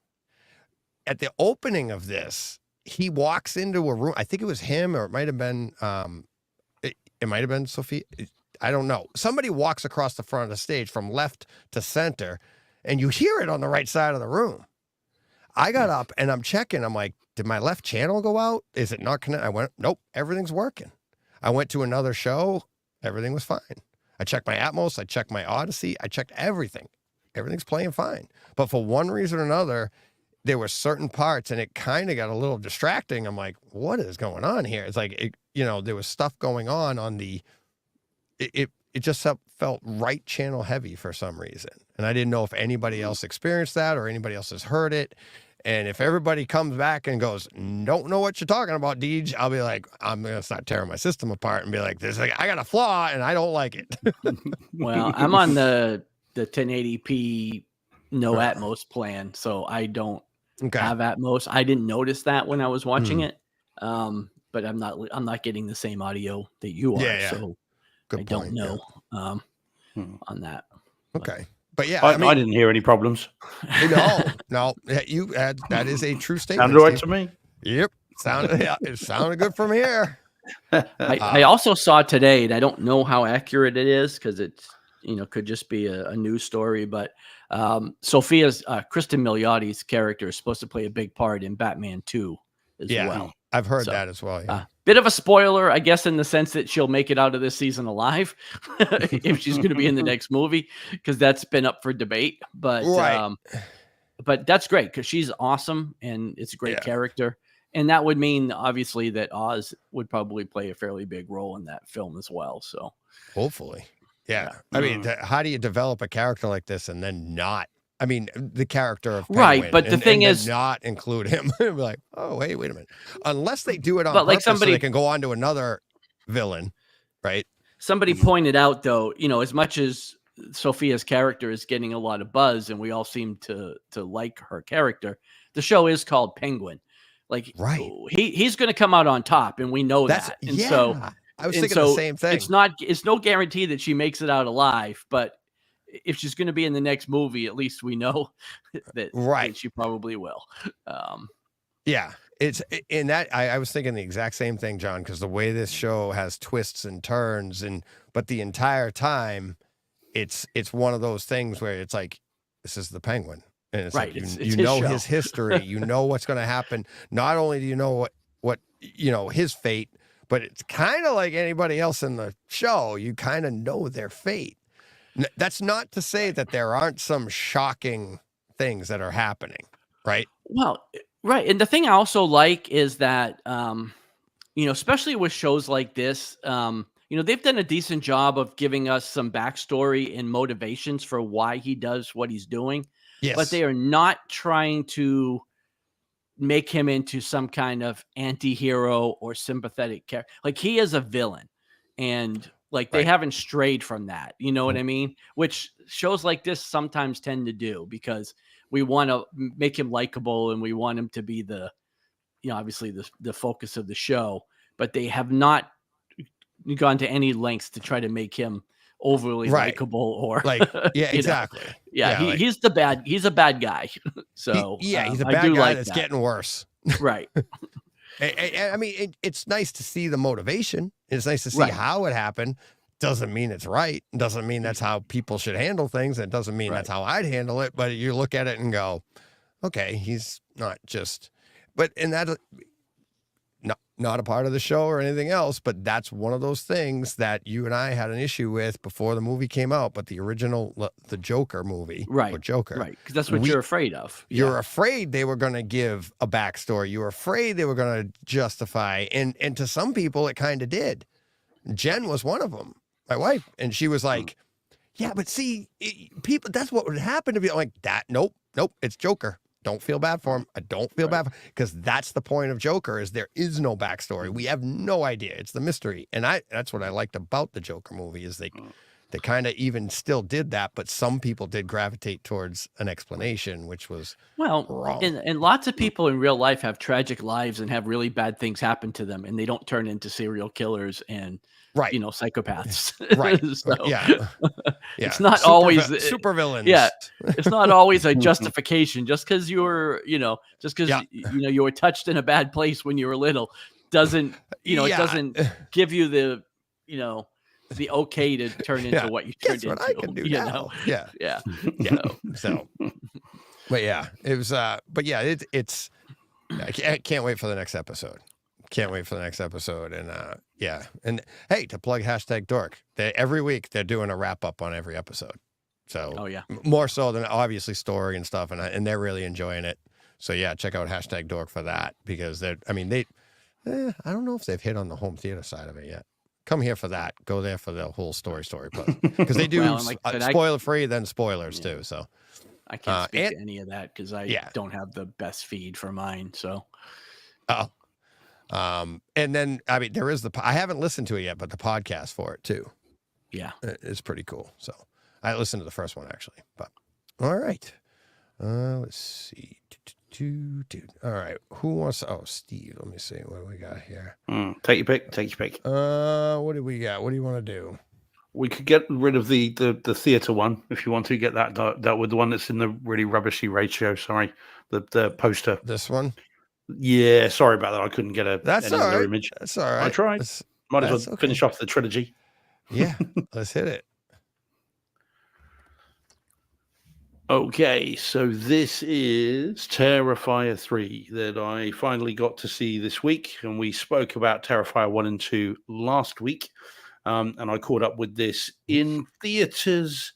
At the opening of this, he walks into a room. I think it was him, or it might have been it might have been Sophie. I don't know. Somebody walks across the front of the stage from left to center, and you hear it on the right side of the room. I got up and I'm checking. I'm like, did my left channel go out? Is it not connected? I went, nope, everything's working. I went to another show. Everything was fine. I checked my Atmos. I checked my Odyssey. I checked everything. Everything's playing fine. But for one reason or another, there were certain parts, and it kind of got a little distracting. I'm like, what is going on here? It's like, there was stuff going on the, it just felt right channel heavy for some reason. And I didn't know if anybody else experienced that or anybody else has heard it. And if everybody comes back and goes, don't know what you're talking about, Deej, I'll be like, I'm going to start tearing my system apart and be like, I got a flaw and I don't like it. Well, I'm on the 1080p no Atmos plan, so I don't have Atmos. I didn't notice that when I was watching it. But I'm not getting the same audio that you are. Yeah. So Good I don't know on that. Okay. But yeah, I didn't hear any problems. No, that is a true statement. Sounded right to me. Yep. It sounded good from here. I also saw today, and I don't know how accurate it is because it's, could just be a news story, but Sophia's Kristen Milioti's character is supposed to play a big part in Batman 2. as well. I've heard that as well. Yeah. Bit of a spoiler, I guess, in the sense that she'll make it out of this season alive if she's going to be in the next movie, because that's been up for debate. But but that's great because she's awesome and it's a great character. And that would mean, obviously, that Oz would probably play a fairly big role in that film as well. So hopefully. Yeah. I mean, how do you develop a character like this and then not? I mean, the character of Penguin, right, but the thing is, not include him. Like, oh, wait a minute. Unless they do it on purpose, so they can go on to another villain, right? Somebody pointed out, though, as much as Sophia's character is getting a lot of buzz, and we all seem to like her character, the show is called Penguin. Like, he's going to come out on top, and we know that. And so I was thinking the same thing. It's no guarantee that she makes it out alive, but if she's going to be in the next movie, at least we know that she probably will. It's in that I was thinking the exact same thing, John, because the way this show has twists and turns, but the entire time it's one of those things where it's like, this is the Penguin. And it's like, you know his history, you know what's going to happen. Not only do you know what his fate, but it's kind of like anybody else in the show. You kind of know their fate. That's not to say that there aren't some shocking things that are happening, right? Well, right. And the thing I also like is that, especially with shows like this, they've done a decent job of giving us some backstory and motivations for why he does what he's doing. Yes. But they are not trying to make him into some kind of anti-hero or sympathetic character. Like, he is a villain, and they haven't strayed from that. You know what I mean? Which shows like this sometimes tend to do, because we want to make him likable and we want him to be obviously the focus of the show, but they have not gone to any lengths to try to make him overly likable or exactly. He's a bad guy. So he's a bad guy that's getting worse. Right. I mean, it's nice to see the motivation. It's nice to see how it happened. Doesn't mean it's right. Doesn't mean that's how people should handle things. It doesn't mean that's how I'd handle it. But you look at it and go, okay, he's not just, and that not a part of the show or anything else, but that's one of those things that you and I had an issue with before the movie came out. But the original, the Joker movie, or Joker, because that's what you're afraid of. You're afraid they were going to give a backstory. You were afraid they were going to justify, and to some people, it kind of did. Jen was one of them, my wife, and she was like, "Yeah, but see, people, that's what would happen to be like that." Nope, it's Joker. Don't feel bad for him. I don't feel bad because that's the point of Joker, is there is no backstory. We have no idea. It's the mystery. And that's what I liked about the Joker movie, is they kind of even still did that, but some people did gravitate towards an explanation, which was wrong. And lots of people in real life have tragic lives and have really bad things happen to them, and they don't turn into serial killers and psychopaths. Right. So, it's not always super villains. Yeah. It's not always a justification. Just because you were, you were touched in a bad place when you were little doesn't, it doesn't give you the, the okay to turn into what you turned into. I can do now. Yeah. So, but it was, it's, I can't wait for the next episode. And and hey, to plug #dork, every week they're doing a wrap up on every episode. So more so than obviously story and stuff, and they're really enjoying it. So check out #dork for that, because I don't know if they've hit on the home theater side of it yet. Come here for that. Go there for the whole story because they do spoiler free, then spoilers too. So I can't speak to any of that because I don't have the best feed for mine. So. And then, there is I haven't listened to it yet, but the podcast for it too. Yeah. It's pretty cool. So I listened to the first one actually, but all right. Let's see. Dude. All right. Who wants Steve, let me see. What do we got here? Take your pick. What do we got? What do you want to do? We could get rid of the theater one if you want to get that with the one that's in the really rubbishy ratio. Sorry. The poster. This one? Yeah, sorry about that. I couldn't get That's all right. Image. That's all right. I tried. Might as well finish off the trilogy. Yeah, let's hit it. Okay, so this is Terrifier 3 that I finally got to see this week, and we spoke about Terrifier 1 and 2 last week, and I caught up with this in theaters-ish.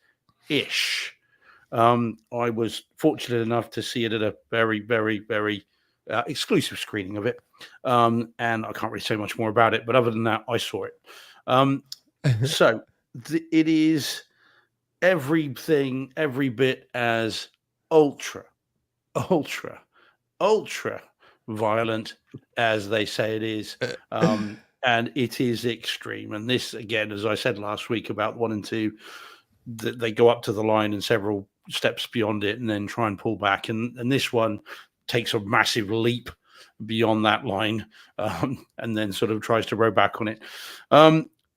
I was fortunate enough to see it at a very, very, very exclusive screening of it, and I can't really say much more about it, but other than that, I saw it. So it is everything, every bit as ultra, ultra, ultra violent as they say it is. And it is extreme. And this, again, as I said last week about 1 and 2, they go up to the line and several steps beyond it and then try and pull back. And this one takes a massive leap beyond that line, and then sort of tries to row back on it.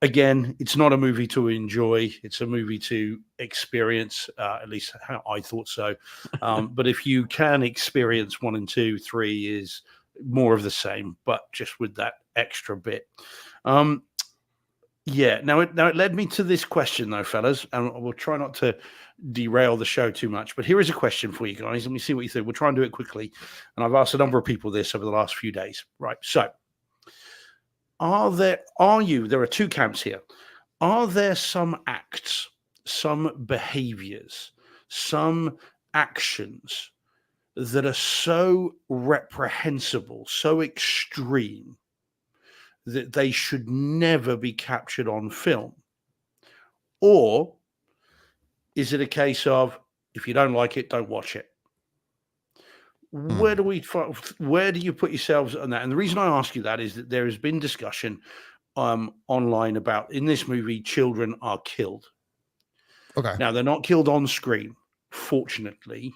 Again, it's not a movie to enjoy. It's a movie to experience, at least how I thought so. But if you can experience 1 and 2, 3 is more of the same, but just with that extra bit. Yeah. Now it led me to this question, though, fellas, and we'll try not to derail the show too much. But here is a question for you guys. Let me see what you think. We'll try and do it quickly. And I've asked a number of people this over the last few days. Right. So, there are two camps here. Are there some acts, some behaviors, some actions that are so reprehensible, so extreme, that they should never be captured on film? Or is it a case of, if you don't like it, don't watch it? Where do you put yourselves on that? And the reason I ask you that is that there has been discussion online about, in this movie, children are killed. Okay. Now, they're not killed on screen, fortunately,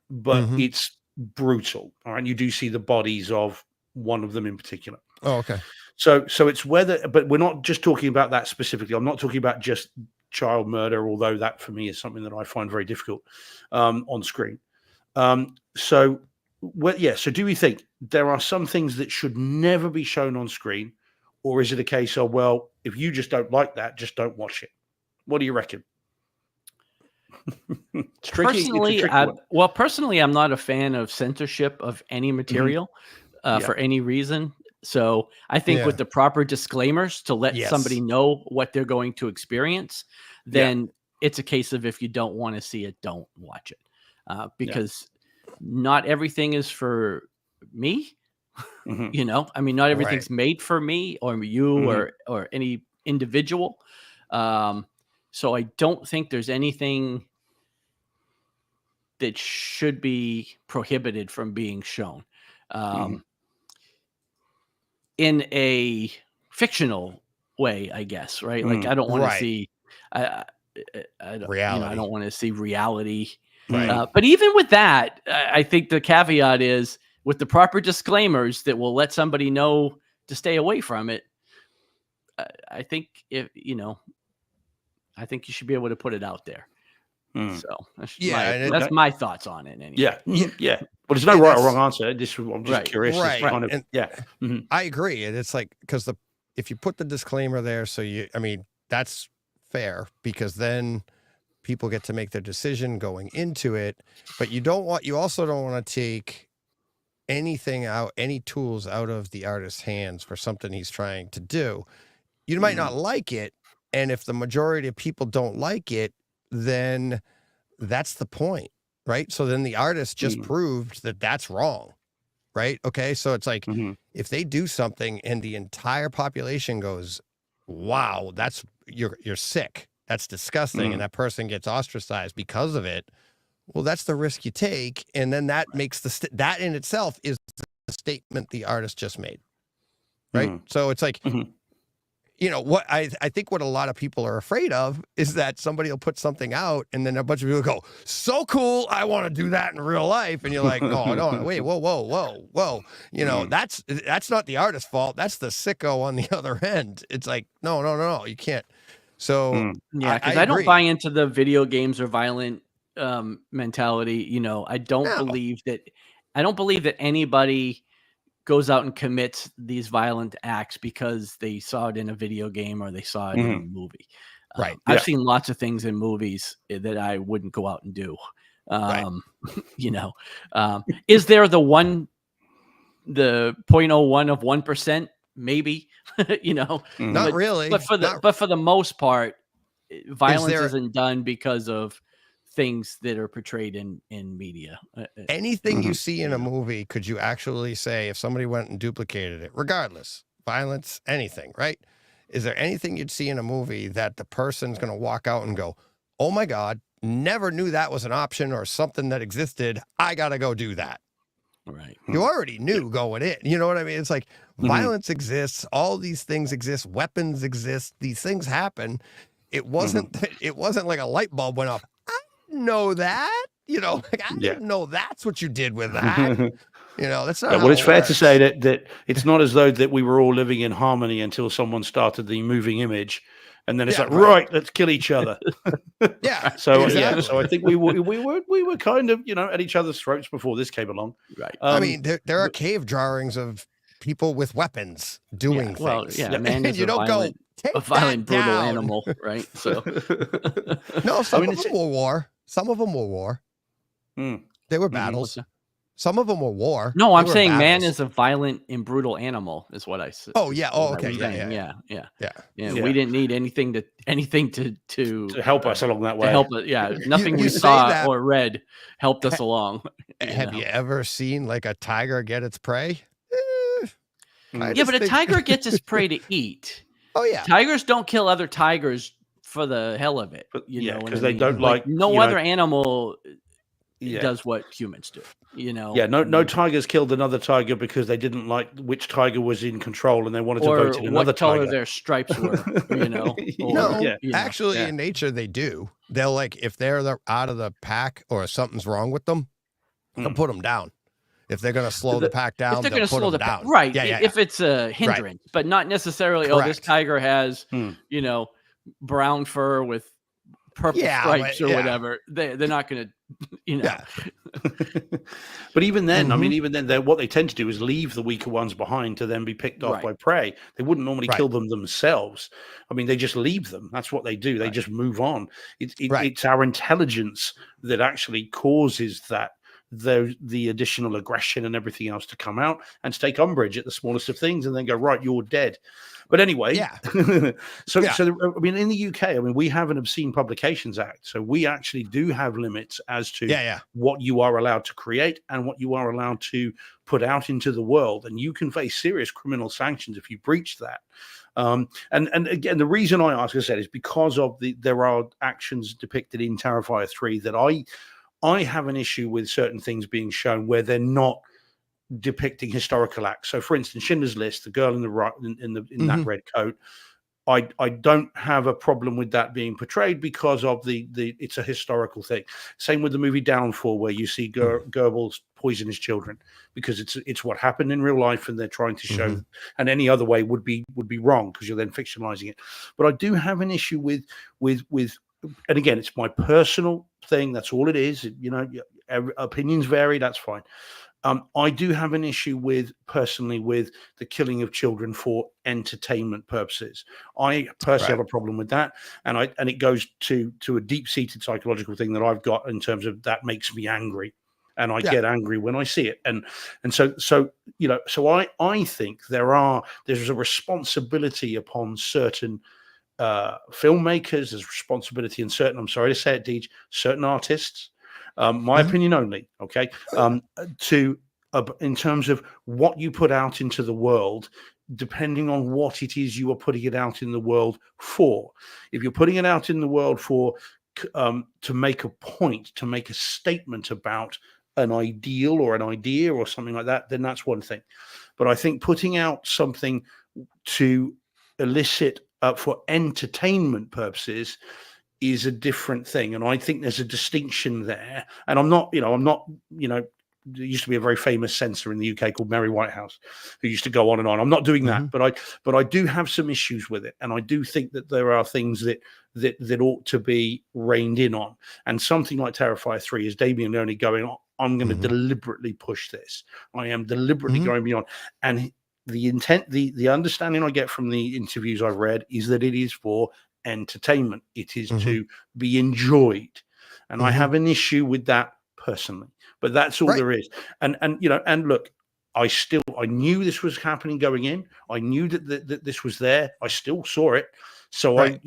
but it's brutal. All right. You do see the bodies of one of them in particular. Oh, okay. So it's whether, but we're not just talking about that specifically. I'm not talking about just child murder, although that for me is something that I find very difficult on screen. So do we think there are some things that should never be shown on screen, or is it a case of, well, if you just don't like that, just don't watch it? What do you reckon? Personally, I'm not a fan of censorship of any material for any reason. So I think with the proper disclaimers to let somebody know what they're going to experience, then it's a case of, if you don't want to see it, don't watch it, because not everything is for me. You know, I mean, not everything's made for me or you or any individual. So I don't think there's anything that should be prohibited from being shown. In a fictional way, I guess, right? Like, I don't want to see, I don't want to see reality. But even with that, I think the caveat is, with the proper disclaimers that will let somebody know to stay away from it, I think I think you should be able to put it out there. So that's my thoughts on it. Anyway. Yeah. Well, there's no right or wrong answer. I'm just curious. I agree. And it's like, because if you put the disclaimer there, that's fair, because then people get to make their decision going into it. But you also don't want to take anything out, any tools out of the artist's hands for something he's trying to do. You might not like it, and if the majority of people don't like it, then that's the point, right? So then the artist just proved that that's wrong, right? Okay, so it's like, if they do something and the entire population goes, wow, you're sick, that's disgusting, and that person gets ostracized because of it, well, that's the risk you take. And then that makes that in itself is the statement the artist just made, right? So it's like, what I think what a lot of people are afraid of is that somebody will put something out and then a bunch of people go, so cool, I want to do that in real life. And you're like, oh, no, wait, whoa. That's not the artist's fault. That's the sicko on the other end. It's like, no, you can't. So because I don't buy into the video games or violent mentality. I don't believe that anybody goes out and commits these violent acts because they saw it in a video game or they saw it in a movie. I've seen lots of things in movies that I wouldn't go out and do. You know, is there the 0.01 of 1%? Maybe, you know, Not really. But for the most part, violence isn't done because of things that are portrayed in media. Anything you see in a movie, could you actually say, if somebody went and duplicated it, regardless, violence, anything, right? Is there anything you'd see in a movie that the person's going to walk out and go, oh my God, never knew that was an option or something that existed. I got to go do that. Right. You already knew going in. You know what I mean? It's like violence exists. All these things exist. Weapons exist. These things happen. It wasn't like a light bulb went off. I didn't know that. You know, like I didn't know that's what you did with that. You know, that's not. Well, it's fair to say that it's not as though that we were all living in harmony until someone started the moving image, and then it's like, right, let's kill each other. So exactly. So I think we were kind of, you know, at each other's throats before this came along. Right. I mean, there are cave drawings of people with weapons doing things. Well, man is a violent, brutal animal, right? So no, some of them were war. Some of them were war. They were battles. Some of them were war. No, I'm saying man is a violent and brutal animal, is what I said. Oh yeah. Oh okay. Yeah. We didn't need anything to help us along that way. To help us, nothing we saw or read helped us along. Have you ever seen like a tiger get its prey? But a tiger gets its prey to eat. Oh yeah. Tigers don't kill other tigers for the hell of it. You know, because they don't like no other animal does what humans do. You know. Yeah, no tigers killed another tiger because they didn't like which tiger was in control and they wanted to vote in another tiger. What color their stripes were, you know. Actually in nature they do. They'll like if they're out of the pack or something's wrong with them, they'll put them down. If they're going to slow the pack down, they're going to slow them down. Right. If it's a hindrance, but not necessarily, this tiger has, you know, brown fur with purple stripes or whatever. They're not going to, you know. But even then, I mean, what they tend to do is leave the weaker ones behind to then be picked off by prey. They wouldn't normally kill them themselves. I mean, they just leave them. That's what they do. They just move on. It's our intelligence that actually causes that. The additional aggression and everything else to come out and to take umbrage at the smallest of things and then go, right, you're dead. But anyway, so I mean, in the UK, I mean, we have an Obscene Publications Act. So we actually do have limits as to what you are allowed to create and what you are allowed to put out into the world. And you can face serious criminal sanctions if you breach that. And again, the reason I ask, as I said, is because of there are actions depicted in Terrifier 3 that I have an issue with certain things being shown where they're not depicting historical acts. So, for instance, Schindler's List, the girl in that red coat, I don't have a problem with that being portrayed because of it's a historical thing. Same with the movie Downfall, where you see Goebbels poison his children because it's what happened in real life, and they're trying to show. And any other way would be wrong because you're then fictionalizing it. But I do have an issue with. And again, it's my personal thing. That's all it is. You know, opinions vary. That's fine. I do have an issue personally with the killing of children for entertainment purposes. I personally have a problem with that, and it goes to a deep-seated psychological thing that I've got in terms of that makes me angry, and I get angry when I see it, and so you know, so I think there's a responsibility upon certain filmmakers, there's responsibility in certain, I'm sorry to say it, Deej, certain artists, my opinion only, okay, in terms of what you put out into the world, depending on what it is you are putting it out in the world for. If you're putting it out in the world for to make a point, to make a statement about an ideal or an idea or something like that, then that's one thing. But I think putting out something to elicit for entertainment purposes is a different thing, and I think there's a distinction there. And I'm not, there used to be a very famous censor in the UK called Mary Whitehouse who used to go on and on. I'm not doing that, but I do have some issues with it, and I do think that there are things that ought to be reined in on. And something like Terrifier 3 is Damien Leone going, I'm going to deliberately push this. I am deliberately going beyond. And the intent, the understanding I get from the interviews I've read is that it is for entertainment. It is to be enjoyed. and I have an issue with that personally. But that's all there is. And look, I knew this was happening going in. I knew that this was there. I still saw it. So I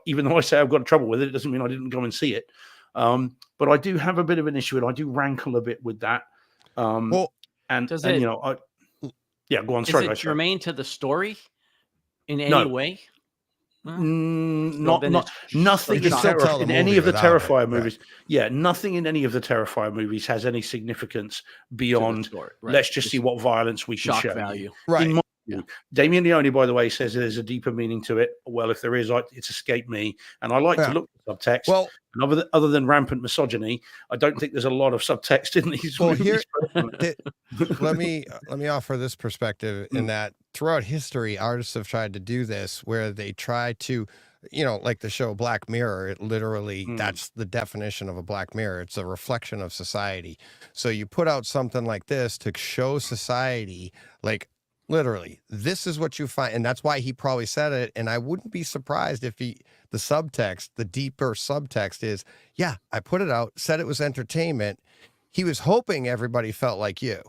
even though I say I've got trouble with it, it doesn't mean I didn't go and see it. But I do have a bit of an issue, and I do rankle a bit with that. Go on. Sorry, is it germane to the story in any way? Nothing in any of the Terrifier movies. Yeah, nothing in any of the Terrifier movies has any significance beyond let's just see what violence we can show. Value. Right. In my view, Damien Leone, by the way, says there's a deeper meaning to it. Well, if there is, it's escaped me, and I like to look at subtext. Well, and other than rampant misogyny, I don't think there's a lot of subtext in these movies. Let me offer this perspective in that throughout history, artists have tried to do this where they try to, like the show Black Mirror, it literally, that's the definition of a Black Mirror. It's a reflection of society. So you put out something like this to show society, like, literally, this is what you find. And that's why he probably said it. And I wouldn't be surprised if the deeper subtext is, yeah, I put it out, said it was entertainment. He was hoping everybody felt like you.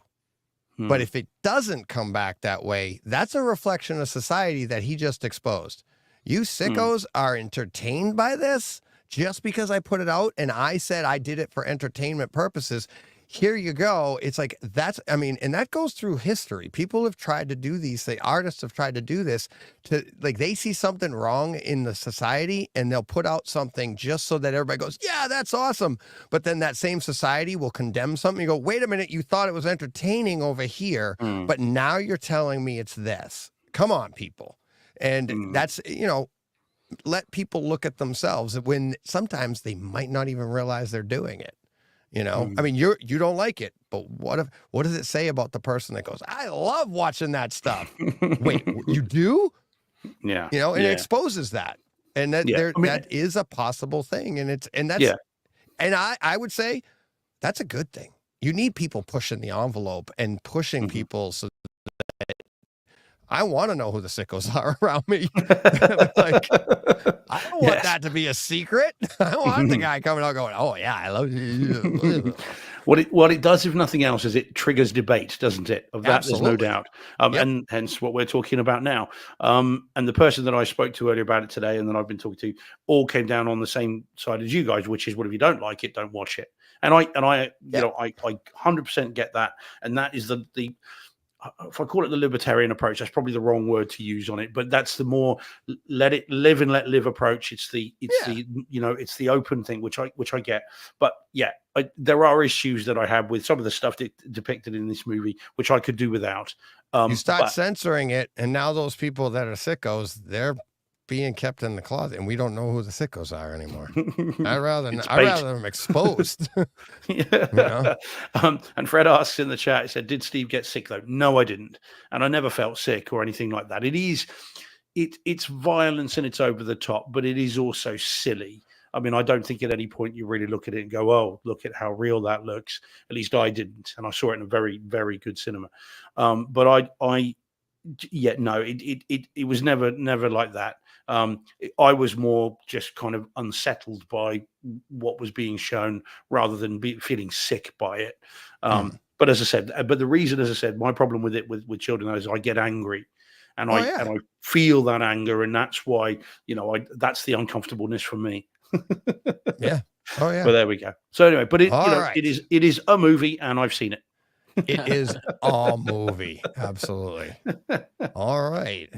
But if it doesn't come back that way, that's a reflection of society that he just exposed. You sickos are entertained by this just because I put it out and I said I did it for entertainment purposes. Here you go. It's like, and that goes through history. People have tried to do these things. Artists have tried to do this to, like, they see something wrong in the society and they'll put out something just so that everybody goes, yeah, that's awesome. But then that same society will condemn something. You go, wait a minute, you thought it was entertaining over here, but now you're telling me it's this. Come on, people. And that's, let people look at themselves when sometimes they might not even realize they're doing it. I mean, you don't like it, but what does it say about the person that goes, I love watching that stuff? Wait, you do? Yeah. And it exposes that. And that that is a possible thing. And I would say that's a good thing. You need people pushing the envelope and pushing people so that I want to know who the sickos are around me. Like, I don't want that to be a secret. I want the guy coming out going, oh, yeah, I love you. What it does, if nothing else, is it triggers debate, doesn't it? Of that, Absolutely. There's no doubt. And hence what we're talking about now. And the person that I spoke to earlier about it today and that I've been talking to all came down on the same side as you guys, which is, what if you don't like it, don't watch it. And I 100% get that. And that is the if I call it the libertarian approach, that's probably the wrong word to use on it, but that's the more let it live and let live approach. It's the open thing, which I get. But there are issues that I have with some of the stuff depicted in this movie, which I could do without. You start censoring it, and now those people that are sickos, they're being kept in the closet, and we don't know who the sickos are anymore. I'd rather them exposed. And Fred asks in the chat, he said, did Steve get sick though? No, I didn't. And I never felt sick or anything like that. It's violence and it's over the top, but it is also silly. I mean, I don't think at any point you really look at it and go, oh, look at how real that looks. At least I didn't. And I saw it in a very, very good cinema. But it was never like that. I was more just kind of unsettled by what was being shown rather than feeling sick by it. But as I said, the reason, as I said, my problem with it with children is I get angry, and I feel that anger, and that's why that's the uncomfortableness for me. Yeah. Oh yeah. But there we go. So anyway, but it is a movie, and I've seen it. It is a movie. Absolutely. All right.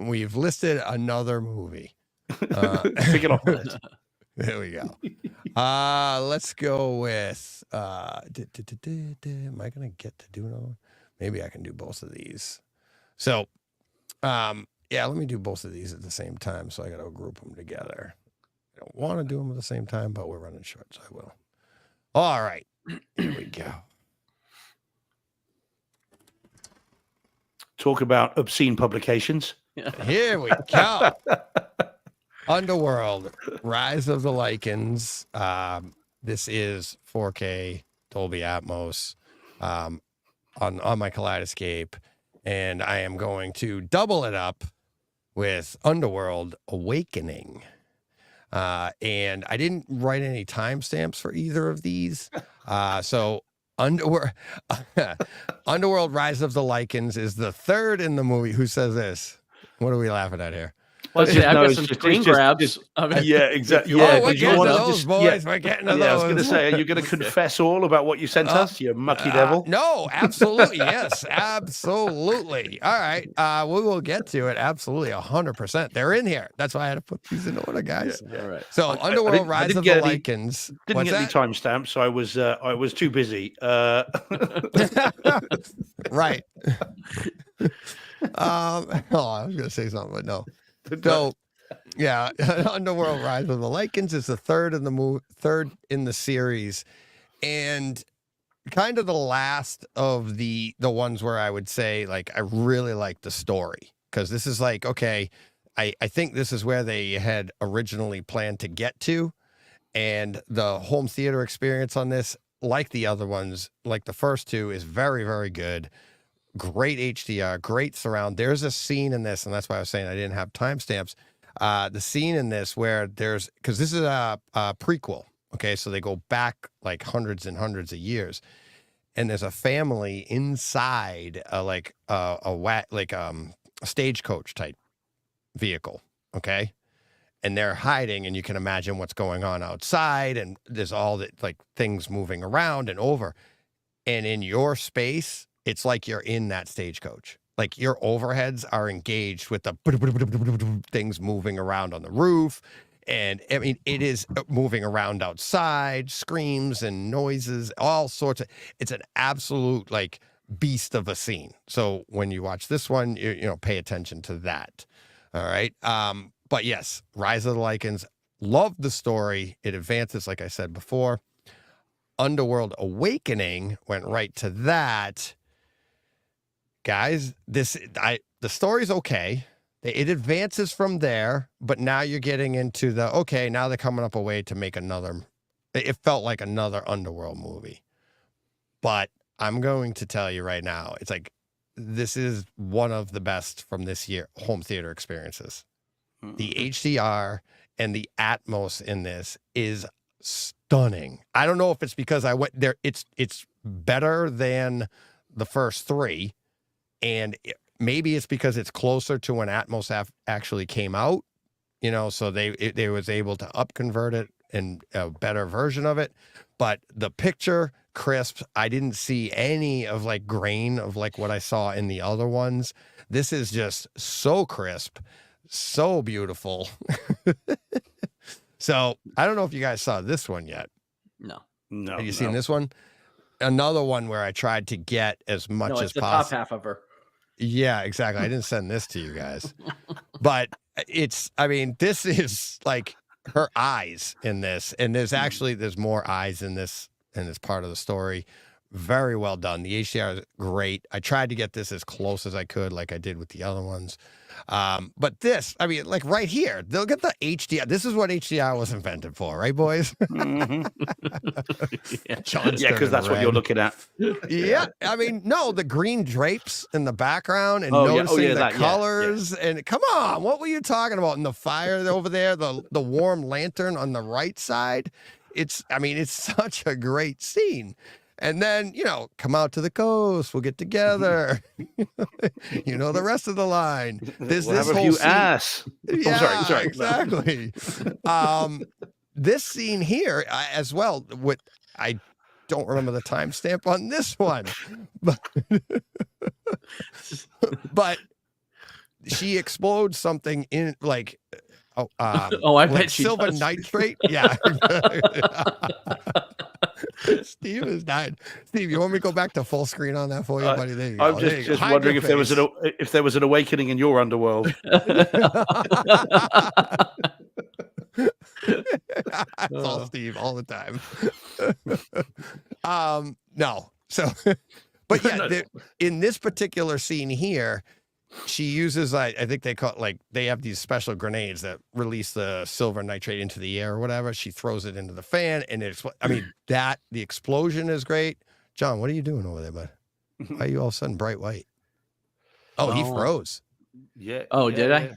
We've listed another movie. Pick it off. There we go. Let's go with am I gonna get to do another one? Maybe I can do both of these. So let me do both of these at the same time. So I gotta group them together. I don't want to do them at the same time, but we're running short, so I will. All right. Here we go. Talk about obscene publications. Here we go. Underworld, Rise of the Lycans. This is 4K Dolby Atmos on my Kaleidoscape, and I am going to double it up with Underworld Awakening. And I didn't write any timestamps for either of these. So Underworld Rise of the Lycans is the third in the movie. Who says this? What are we laughing at here? Well, I've got some screen grabs. Yeah, exactly. Yeah, we're getting to those, boys. We're getting to those. I was going to say, are you going to confess all about what you sent us, you mucky devil? No, absolutely. Yes, absolutely. All right. We will get to it. Absolutely. 100%. They're in here. That's why I had to put these in order, guys. Yeah. All right. So Underworld Rise of the Lycans. Didn't get any timestamps, so I was too busy. Right. I was going to say something, but no. So, yeah, Underworld Rise of the Lycans is the third in the series, and kind of the last of the ones where I would say, like, I really like the story, because this is like, okay, I think this is where they had originally planned to get to, and the home theater experience on this, like the other ones, like the first two, is very, very good. Great HDR, great surround. There's a scene in this, and that's why I was saying I didn't have timestamps. The scene in this where because this is a prequel, okay? So they go back like hundreds and hundreds of years, and there's a family inside a stagecoach type vehicle, okay? And they're hiding, and you can imagine what's going on outside, and there's all the like things moving around and over, and in your space, it's like you're in that stagecoach. Like your overheads are engaged with the things moving around on the roof. And I mean, it is moving around outside, screams and noises, all sorts of, it's an absolute like beast of a scene. So when you watch this one, you pay attention to that. All right. But yes, Rise of the Lycans, love the story. It advances, like I said before. Underworld Awakening went right to that. Guys, the story's okay. It advances from there, but now you're getting into now they're coming up a way to make another. It felt like another Underworld movie. But I'm going to tell you right now, it's like, this is one of the best from this year home theater experiences. The HDR and the Atmos in this is stunning. I don't know if it's because I went there. It's better than the first three. And maybe it's because it's closer to when Atmos actually came out, so they was able to upconvert it and a better version of it. But the picture, crisp, I didn't see any of like grain of like what I saw in the other ones. This is just so crisp, so beautiful. So I don't know if you guys saw this one yet. No. Have you seen this one? Another one where I tried to get as much as the possible. top half of her. Yeah, exactly. I didn't send this to you guys, but this is like her eyes in this, and there's more eyes in this part of the story. Very well done. The HDR is great. I tried to get this as close as I could, like I did with the other ones. But this, like right here, they'll get the HDR. This is what HDR was invented for, right, boys? Mm-hmm. Because that's what you're looking at. Yeah. No, the green drapes in the background and noticing the colors. Yeah. And come on, what were you talking about? And the fire over there, the warm lantern on the right side. It's such a great scene. And then, come out to the coast. We'll get together. The rest of the line. There's we'll this have a whole few ass. Yeah, sorry. Exactly. This scene here as well. I don't remember the timestamp on this one, but she explodes something in like. I bet she silver does. nitrate. Yeah. Steve is dying. Steve, you want me to go back to full screen on that for you, buddy? There you go. I'm just wondering if there was an awakening in your underworld. That's all Steve all the time. No. So, but yeah, in this particular scene here, she uses, I think they have these special grenades that release the silver nitrate into the air or whatever. She throws it into the fan, and the explosion is great. John, what are you doing over there, bud? Why are you all of a sudden bright white? Oh, he froze. Yeah. Oh, did I?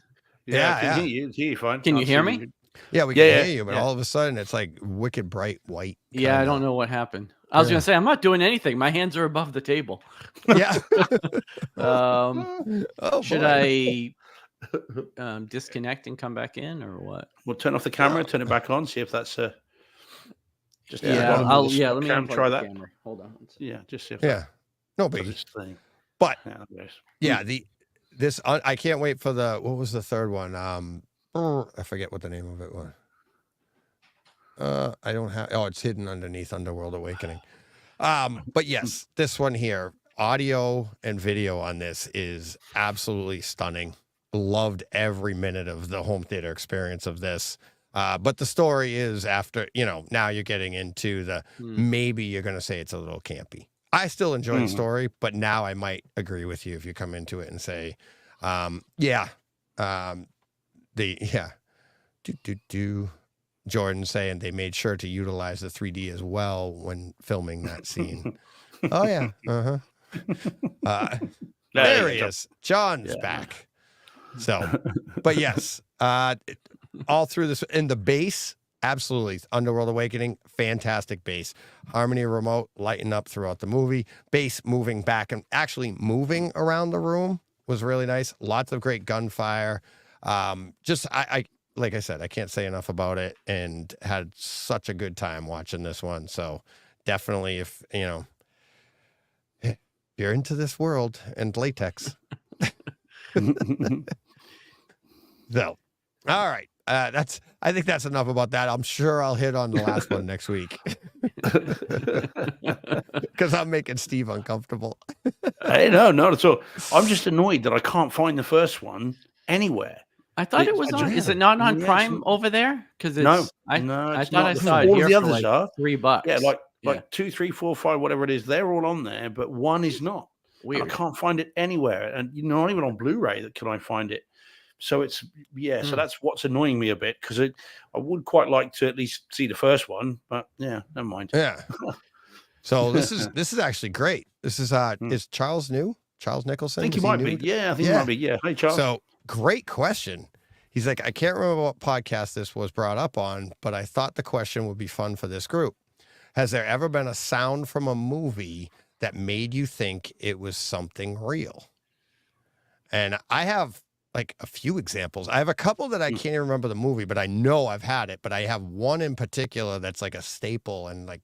Yeah. I can hear you fine. Can you hear me? Yeah, we can hear you, but all of a sudden it's like wicked bright white. Yeah, I don't know what happened. I was gonna say I'm not doing anything. My hands are above the table. Yeah. Should I disconnect and come back in, or what? We'll turn off the camera, turn it back on, see if that's just let me try that. Camera. Hold on. Yeah, just see if no biggie. But I can't wait for what was the third one? I forget what the name of it was. I don't have. Oh, it's hidden underneath Underworld Awakening. But yes, this one here, audio and video on this is absolutely stunning. Loved every minute of the home theater experience of this. But the story is after, now you're getting into maybe you're going to say it's a little campy. I still enjoy the story, but now I might agree with you if you come into it and say, Jordan saying they made sure to utilize the 3D as well when filming that scene. Oh yeah. There he is. John's back. So, but yes, all through this, and the bass, absolutely. Underworld Awakening, fantastic bass. Harmony Remote lighting up throughout the movie. Bass moving back and actually moving around the room was really nice. Lots of great gunfire. I like I said, I can't say enough about it, and had such a good time watching this one. So definitely, if you're into this world and latex. So, all right. I think that's enough about that. I'm sure I'll hit on the last one next week because I'm making Steve uncomfortable. Hey, no, not at all. I'm just annoyed that I can't find the first one anywhere. I thought it was on. Is it not on Prime over there? Because I thought I saw it all here the for others like are $3. Yeah, like 2, 3, 4, 5, whatever it is. They're all on there, but one is not. Weird. I can't find it anywhere, and not even on Blu-ray that can I find it. So it's so that's what's annoying me a bit, because I would quite like to at least see the first one, but never mind. Yeah. So this is actually great. This is is Charles new? Charles Nicholson? I think he might be. Yeah, I think he might be. Yeah. Hey, Charles. So great question. He's like, I can't remember what podcast this was brought up on, but I thought the question would be fun for this group. Has there ever been a sound from a movie that made you think it was something real? And I have like a few examples. I have a couple that I can't even remember the movie, but I know I've had it. But I have one in particular that's like a staple and like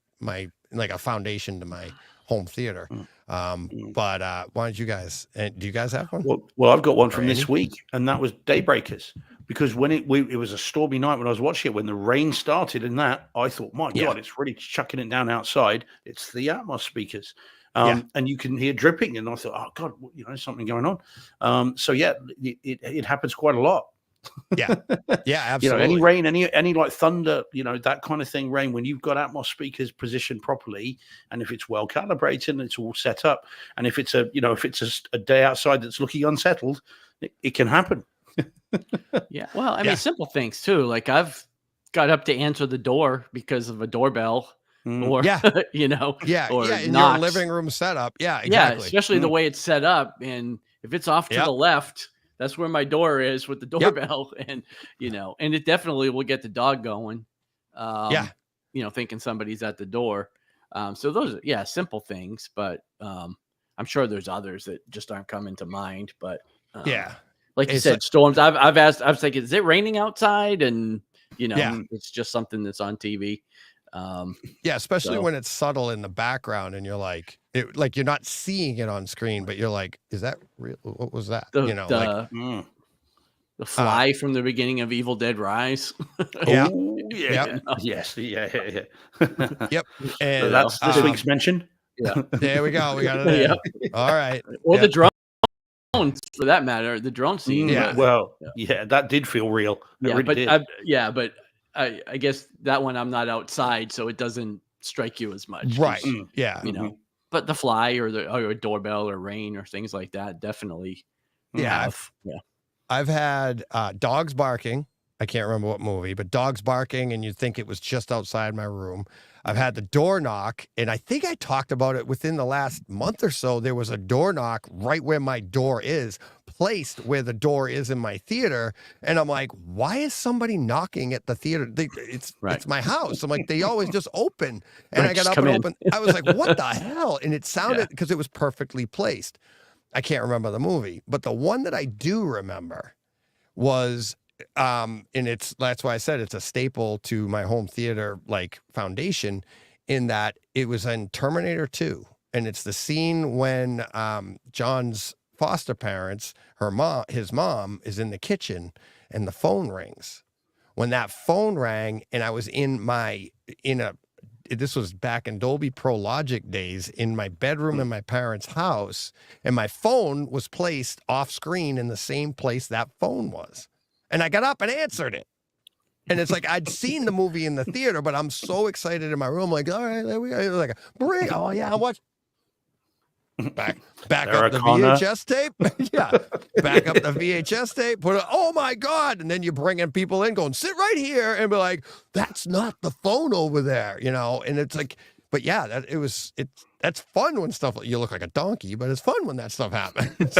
a foundation to my home theater. But why don't you guys? Do you guys have one? Well, I've got one from this week, and that was Daybreakers. Because when it was a stormy night when I was watching it, when the rain started and that, I thought, my God, it's really chucking it down outside. It's the Atmos speakers. And you can hear dripping. And I thought, oh God, something going on. So yeah, it happens quite a lot. Yeah. Yeah, absolutely. Any rain, any like thunder, that kind of thing, rain, when you've got Atmos speakers positioned properly, and if it's well calibrated and it's all set up, and if it's a day outside that's looking unsettled, it can happen. Yeah. Well, I mean, simple things too. Like I've got up to answer the door because of a doorbell. Or or in your living room setup. Yeah, exactly. Yeah, especially the way it's set up. And if it's off to the left, that's where my door is with the doorbell. And and it definitely will get the dog going. Thinking somebody's at the door. So those are simple things, but I'm sure there's others that just aren't coming to mind. But like you said, storms. I've asked. I was thinking, is it raining outside? And it's just something that's on TV. Especially when it's subtle in the background, and you're like, you're not seeing it on screen, but you're like, is that real? What was that? The fly from the beginning of Evil Dead Rise. Yeah. Yes. Yeah. Yep. And so that's this week's mention. Yeah. There we go. We got it. All right. Or the drone, for that matter, the drone scene. That did feel real. But I guess that one I'm not outside, so it doesn't strike you as much. Right. But the fly or a doorbell or rain or things like that definitely. I've had dogs barking I can't remember what movie, but dogs barking, and you'd think it was just outside my room. I've had the door knock, and I think I talked about it within the last month or so. There was a door knock right where my door is, placed where the door is in my theater. And I'm like, why is somebody knocking at the theater? It's my house. I'm like, they always just open. And I got up and open. I was like, what the hell? And it sounded, because it was perfectly placed. I can't remember the movie, but the one that I do remember was, and that's why I said it's a staple to my home theater like foundation, in that it was in Terminator 2, and it's the scene when John's foster parents, his mom is in the kitchen and the phone rings. When that phone rang, and I was this was back in Dolby Pro Logic days, in my bedroom in my parents' house, and my phone was placed off screen in the same place that phone was. And I got up and answered it. And it's like, I'd seen the movie in the theater, but I'm so excited in my room. Like, all right, there we go. Like, oh yeah, I'll watch. Back up the VHS tape. Yeah. Back up the VHS tape. Put it, oh my God. And then you're bringing people in going, sit right here, and be like, that's not the phone over there, And it's like, but yeah, that's fun when stuff, you look like a donkey, but it's fun when that stuff happens.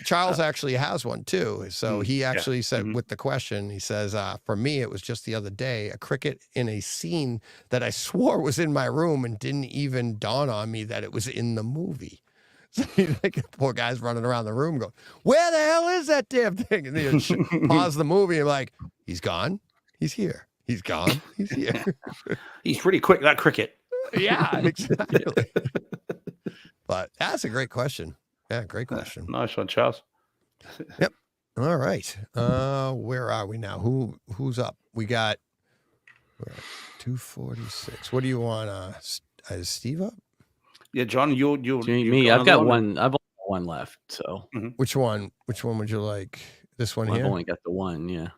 Charles actually has one too. So he actually said, with the question, he says, for me, it was just the other day, a cricket in a scene that I swore was in my room and didn't even dawn on me that it was in the movie. So like, poor guy's running around the room going, where the hell is that damn thing? And then you pause the movie and like, he's gone. He's here. He's gone. He's here. He's pretty quick, that cricket. Yeah, exactly. But that's a great question. Yeah, great question. Nice one, Charles. Yep. All right. Where are we now? Who's up? We got 246. What do you want? Is Steve up? Yeah, John, you're me. I've got one. I've only got one left. So which one? Which one would you like? This one here? I've only got the one. Yeah.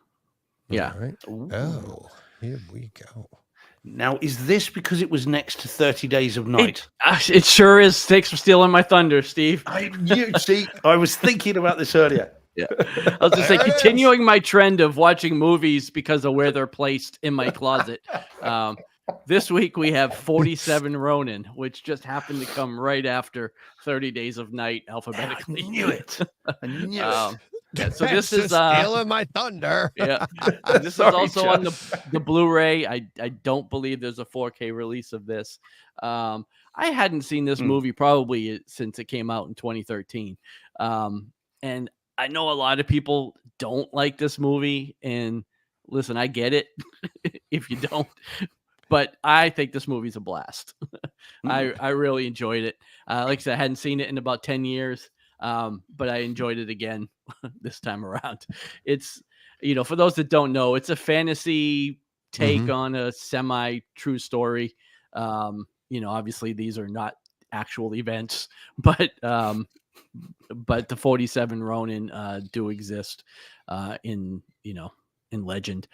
Yeah. All right. Oh, here we go. Now, is this because it was next to 30 Days of Night? It sure is. Thanks for stealing my thunder, Steve. See, I was thinking about this earlier. Yeah. I was just saying, continuing my trend of watching movies because of where they're placed in my closet. This week we have 47 Ronin, which just happened to come right after 30 Days of Night alphabetically. I knew it. Yeah, so this is stealing my thunder. Yeah, this is also on the Blu-ray. I don't believe there's a 4K release of this. I hadn't seen this movie probably since it came out in 2013, and I know a lot of people don't like this movie. And listen, I get it if you don't, but I think this movie's a blast. I really enjoyed it. Like I said, I hadn't seen it in about 10 years. But I enjoyed it again this time around. It's, for those that don't know, it's a fantasy take on a semi-true story. Obviously these are not actual events, but the 47 Ronin do exist in legend.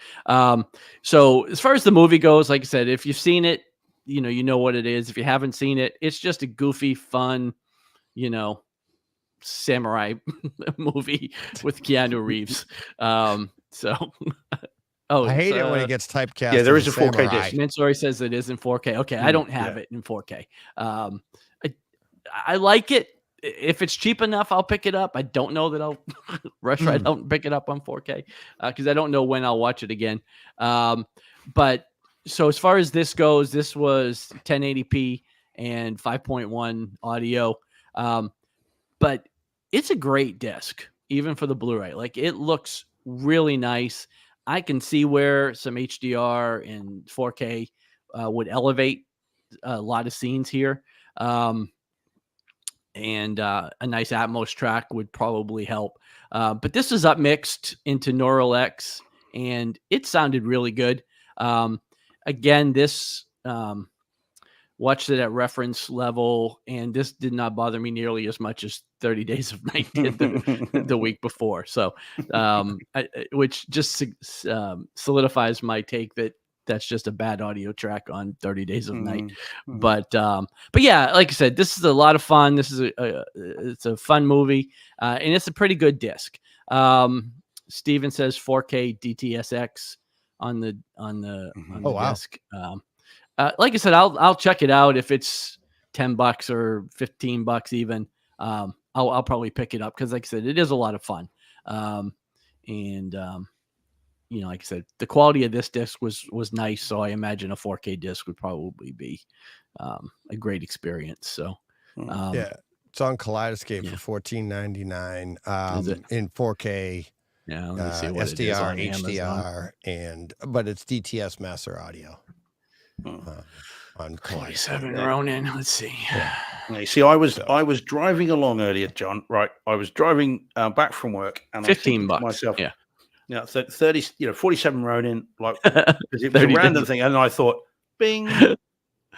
So as far as the movie goes, like I said, if you've seen it, you know what it is. If you haven't seen it, it's just a goofy, fun, samurai movie with Keanu Reeves. I hate it when it gets typecast. Yeah, there is a 4K disc. Mansory says it is in 4K. Okay, I don't have it in 4K. I like it. If it's cheap enough, I'll pick it up. I don't know that I'll rush right out and pick it up on 4K because I don't know when I'll watch it again. But so as far as this goes, this was 1080p and 5.1 audio. But it's a great disc, even for the Blu-ray. Like, it looks really nice. I can see where some HDR and 4K would elevate a lot of scenes here. And a nice Atmos track would probably help. But this is upmixed into Neural X, and it sounded really good. Again, this... watched it at reference level, and this did not bother me nearly as much as 30 Days of Night did the week before. So, which just solidifies my take that that's just a bad audio track on 30 Days of Night. But yeah, like I said, this is a lot of fun. This is it's a fun movie, and it's a pretty good disc. Steven says 4K DTSX on the disc. Like I said, I'll check it out if it's $10 or $15 even. I'll probably pick it up because, like I said, it is a lot of fun. Like I said, the quality of this disc was nice, so I imagine a 4K disc would probably be a great experience. So it's on Kaleidoscape for $14.99 in 4K. Yeah, let me see what SDR, it is on HDR, but it's DTS Master Audio on 47 Ronin. Let's see. Yeah, see, I was driving along earlier, John. Right, I was driving back from work, and $15 to myself, yeah, 30, 47 Ronin, like because it was a random thing, and I thought, bing,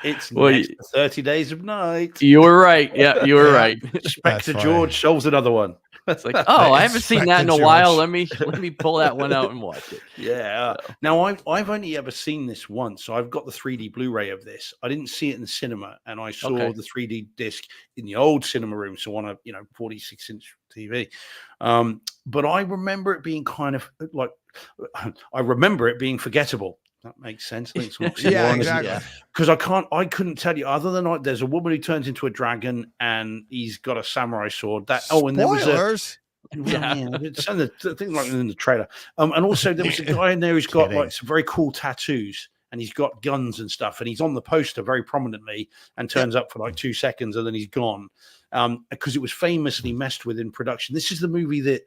it's next to 30 Days of Night. You were right. Yeah, you were right. Spectre George solves another one. It's like, oh, I haven't seen that in a while. Let me pull that one out and watch it. Yeah. So. Now I've only ever seen this once, so I've got the 3D Blu-ray of this. I didn't see it in the cinema, and I saw the 3D disc in the old cinema room, so on a 46-inch TV. But I remember it being kind of like, I remember it being forgettable. That makes sense. I think it's exactly. Because I couldn't tell you other than there's a woman who turns into a dragon and he's got a samurai sword. And there was it's in the thing like in the trailer. And also there was a guy in there who's got like some very cool tattoos and he's got guns and stuff and he's on the poster very prominently and turns up for like 2 seconds and then he's gone. Because it was famously messed with in production. This is the movie that.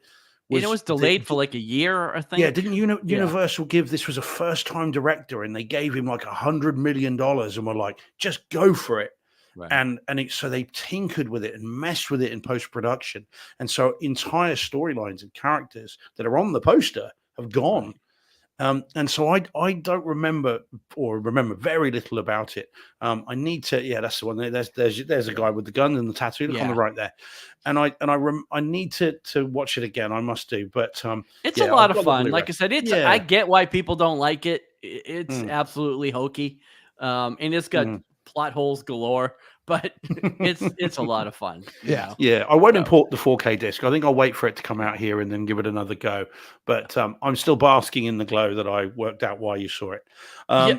It was delayed for like a year, I think. Yeah, didn't Universal give this was a first-time director, and they gave him like $100 million, and were like, just go for it. Right. So they tinkered with it and messed with it in post-production, and so entire storylines and characters that are on the poster have gone. Right. And so I don't remember or remember very little about it. I need to, that's the one. There's a guy with the gun and the tattoo. Look on the right there. And I need to watch it again. I must do. But it's a lot of fun. Like I said, I get why people don't like it. It's absolutely hokey, and it's got plot holes galore. But it's a lot of fun. Yeah. I won't import the 4K disc. I think I'll wait for it to come out here and then give it another go. But I'm still basking in the glow that I worked out why you saw it.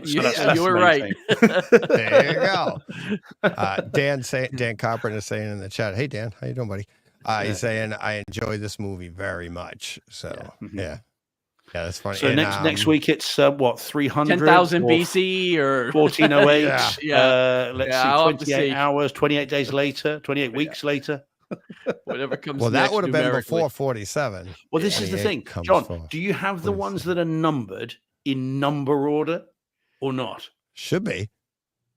You were right. There you go. Dan Carpenter is saying in the chat, "Hey Dan, how you doing, buddy?" He's saying, "I enjoy this movie very much." So yeah, that's funny. So and, next week it's what 300 10,000 BC or 1408. Let's see, 28 see. hours, 28 days later, 28 weeks later. Whatever comes. Well, that would have been before 47. Well, this is the thing, John. Do you have the ones that are numbered in number order or not? Should be.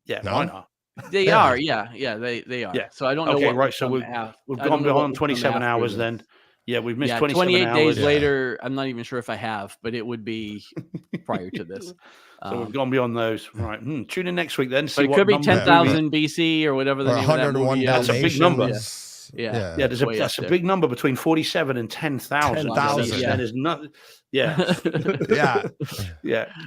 Yeah, mine are. They are. Yeah, they are. Yeah. So I don't know. Okay, right. So we've gone beyond 27 hours then. Yeah, we've missed 28 days later. I'm not even sure if I have, but it would be prior to this. So we've gone beyond those. Right. Tune in next week then. See it could be 10,000 BC or whatever the name of that movie is. That's a big number. Yeah. That's a big number between 47 and 10,000. 10,000. Yeah. There's nothing. Yeah.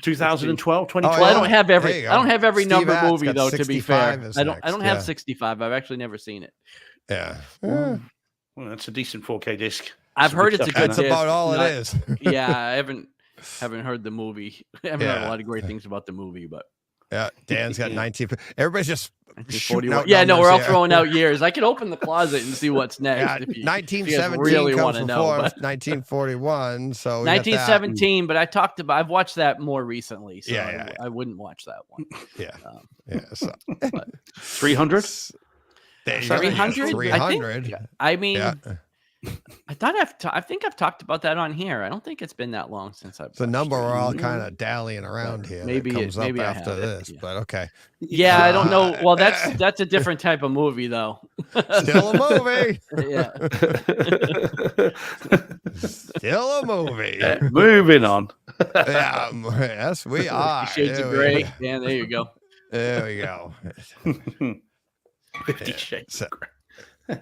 2012, 2012. I don't have every Steve number At's movie though. To be fair, I don't have next. 65. I've actually never seen it. Yeah. Well, that's a decent 4K disc. I've heard it's a good disc. That's about all it is. Yeah, I haven't heard the movie. I haven't heard a lot of great things about the movie, but Dan's got 19. Everybody's just shooting out. Yeah, no, we're all throwing out years. I could open the closet and see what's next. If 1917 really comes want to know. But 1941, so 1917. But I've watched that more recently, so I wouldn't watch that one. So 300. 300. I mean, I think I've talked about that on here. I don't think it's been that long since I've. The number we're all kind of dallying around here. Maybe it comes up after this, but okay. Yeah, I don't know. Well, that's a different type of movie, though. Still a movie. Still a movie. Moving on. Yes, we are. Shades of Grey. Yeah, there you go. There we go. 50 Shades of Grey.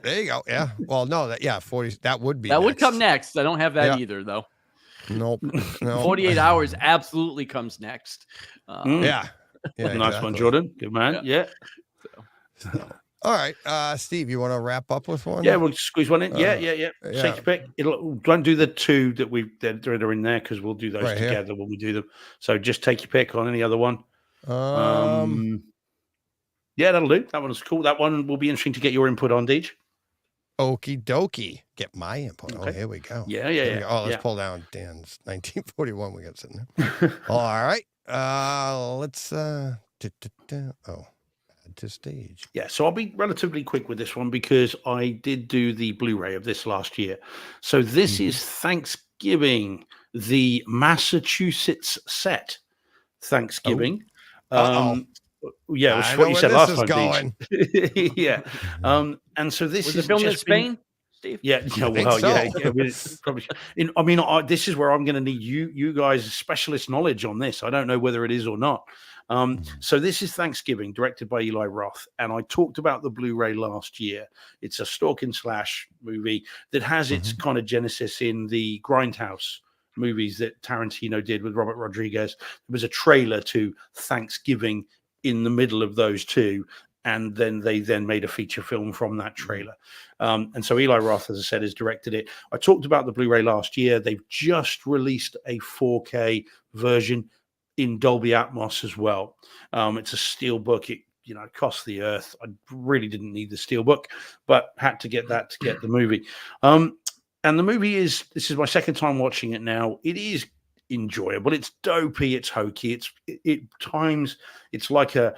There you go. Yeah. Well, no, 40. That would be. That would come next. I don't have that either, though. Nope. 48 Hours absolutely comes next. Nice one, Jordan. Good man. Yeah. All right, Steve, you want to wrap up with one? Yeah, we'll squeeze one in. Yeah. Take your pick. Don't do the two that are in there because we'll do those Right together when we do them. So just take your pick on any other one. Yeah, that'll do. That one's cool. That one will be interesting to get your input on, Deej. Okie dokie. Get my input. Okay. Oh, here we go. Yeah. Oh, let's pull down Dan's 1941 we got sitting there. All right. Let's add to stage. Yeah, so I'll be relatively quick with this one because I did do the Blu-ray of this last year. So this is Thanksgiving, the Massachusetts set. Thanksgiving. Yeah, it was what you said last time. Yeah. And so this is filmed in Spain, Steve? Yeah, well, so. Yeah, probably. I mean, this is where I'm going to need you guys' specialist knowledge on this. I don't know whether it is or not. So this is Thanksgiving, directed by Eli Roth, and I talked about the Blu-ray last year. It's a stalk and slash movie that has its kind of genesis in the Grindhouse movies that Tarantino did with Robert Rodriguez. There was a trailer to Thanksgiving in the middle of those two, and then they made a feature film from that trailer. And so Eli Roth, as I said, has directed it. I talked about the Blu-ray last year. They've just released a 4K version in Dolby Atmos as well. It's a steelbook. It cost the earth. I really didn't need the steelbook, but had to get that to get the movie. And the movie this is my second time watching it now. It is enjoyable. It's dopey. It's hokey. Times it's like an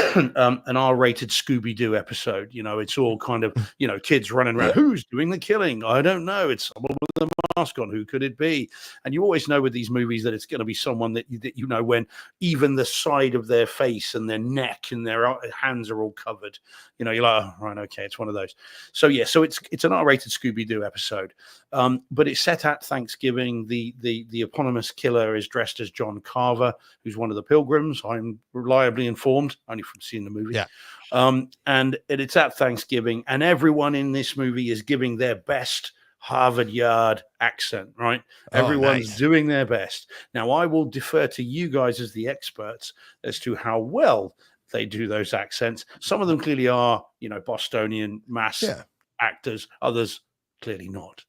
R-rated Scooby-Doo episode. It's all kind of kids running around. Who's doing the killing? I don't know. It's someone with a mask on. Who could it be? And you always know with these movies that it's going to be someone that when even the side of their face and their neck and their hands are all covered. You're like, oh, right, okay, it's one of those. So yeah, so it's an R-rated Scooby-Doo episode, but it's set at Thanksgiving. The eponymous killer is dressed as John Carver, who's one of the Pilgrims. I'm reliably informed, only from seeing the movie. Yeah. And it's at Thanksgiving, and everyone in this movie is giving their best Harvard Yard accent, right? Everyone's doing their best. Now, I will defer to you guys as the experts as to how well they do those accents. Some of them clearly are, Bostonian mass actors. Others clearly not.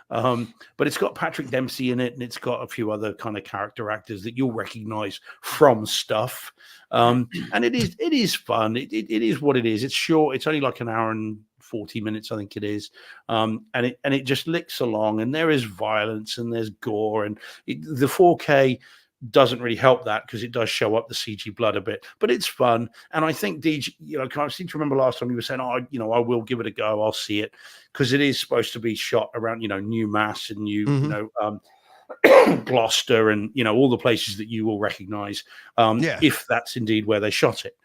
But it's got Patrick Dempsey in it, and it's got a few other kind of character actors that you'll recognize from stuff. And it is fun. It is what it is. It's short. It's only like an hour and 40 minutes, I think it is. And it just licks along, and there is violence and there's gore, and the 4K doesn't really help that because it does show up the CG blood a bit, but it's fun. And I think Deej, I seem to remember last time you were saying, I will give it a go. I'll see it, because it is supposed to be shot around, New Mass and Gloucester and, all the places that you will recognize, if that's indeed where they shot it.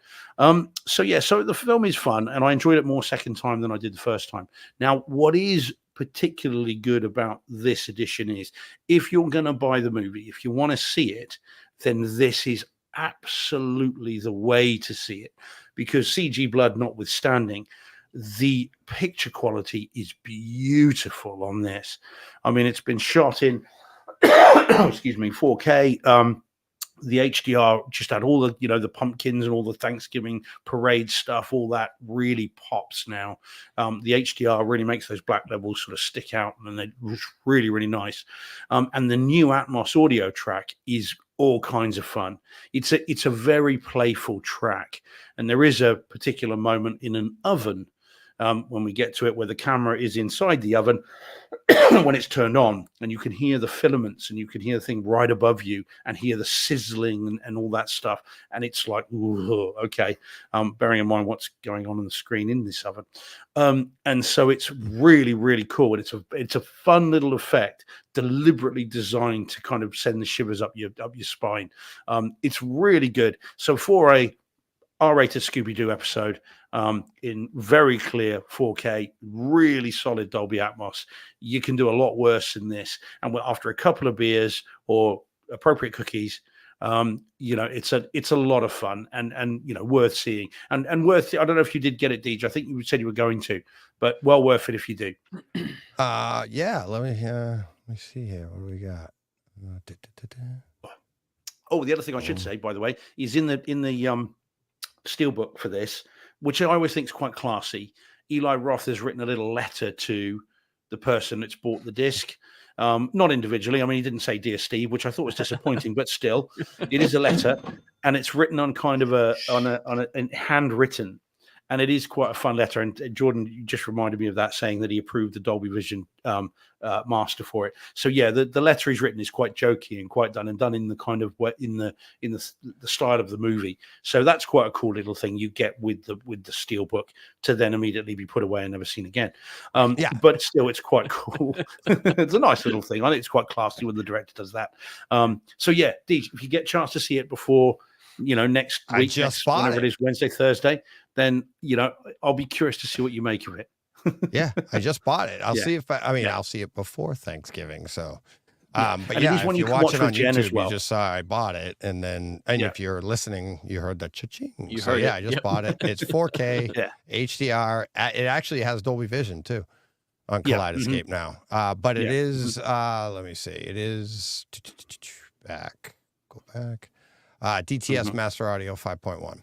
So the film is fun, and I enjoyed it more second time than I did the first time. Now, what is particularly good about this edition is, if you're going to buy the movie, if you want to see it, then this is absolutely the way to see it, because CG blood notwithstanding, the picture quality is beautiful on this. I mean, it's been shot in 4K. The HDR just had all the, the pumpkins and all the Thanksgiving parade stuff, all that really pops now. The HDR really makes those black levels sort of stick out, and they're really, really nice. And the new Atmos audio track is all kinds of fun. It's a very playful track. And there is a particular moment in an oven, when we get to it, where the camera is inside the oven when it's turned on, and you can hear the filaments, and you can hear the thing right above you, and hear the sizzling and all that stuff. And it's like, ooh, okay, bearing in mind what's going on the screen in this oven. And so it's really, really cool. And it's a fun little effect, deliberately designed to kind of send the shivers up your spine. It's really good. So for a R-rated Scooby-Doo episode, in very clear 4K, really solid Dolby Atmos, you can do a lot worse than this. And after a couple of beers or appropriate cookies, it's a lot of fun and worth seeing and worth. I don't know if you did get it, Deej. I think you said you were going to, but well worth it if you do. Yeah. Let me see here. What do we got? Oh, the other thing I should say, by the way, is in the steelbook for this, which I always think is quite classy. Eli Roth has written a little letter to the person that's bought the disc. Not individually. I mean, he didn't say "Dear Steve," which I thought was disappointing, but still, it is a letter, and it's written on kind of a handwritten, and it is quite a fun letter. And Jordan just reminded me of that, saying that he approved the Dolby Vision master for it. So yeah, the letter he's written is quite jokey and quite done in the kind of in the style of the movie. So that's quite a cool little thing you get with the steelbook to then immediately be put away and never seen again. But still, it's quite cool. It's a nice little thing. I think it's quite classy when the director does that. So yeah, Deej, if you get a chance to see it before next week, whenever it is, Wednesday, Thursday, then I'll be curious to see what you make of it. Yeah, I just bought it. I'll see if I'll see it before Thanksgiving. So, but and it is one if you you're can watch watching on with Jen YouTube, as well. you just saw I bought it, and if you're listening, you heard the cha-ching. You heard it. I just bought it. It's 4K HDR. It actually has Dolby Vision too on Kaleidoscape now. But it is. Let me see. It is Go back. DTS Master Audio 5.1.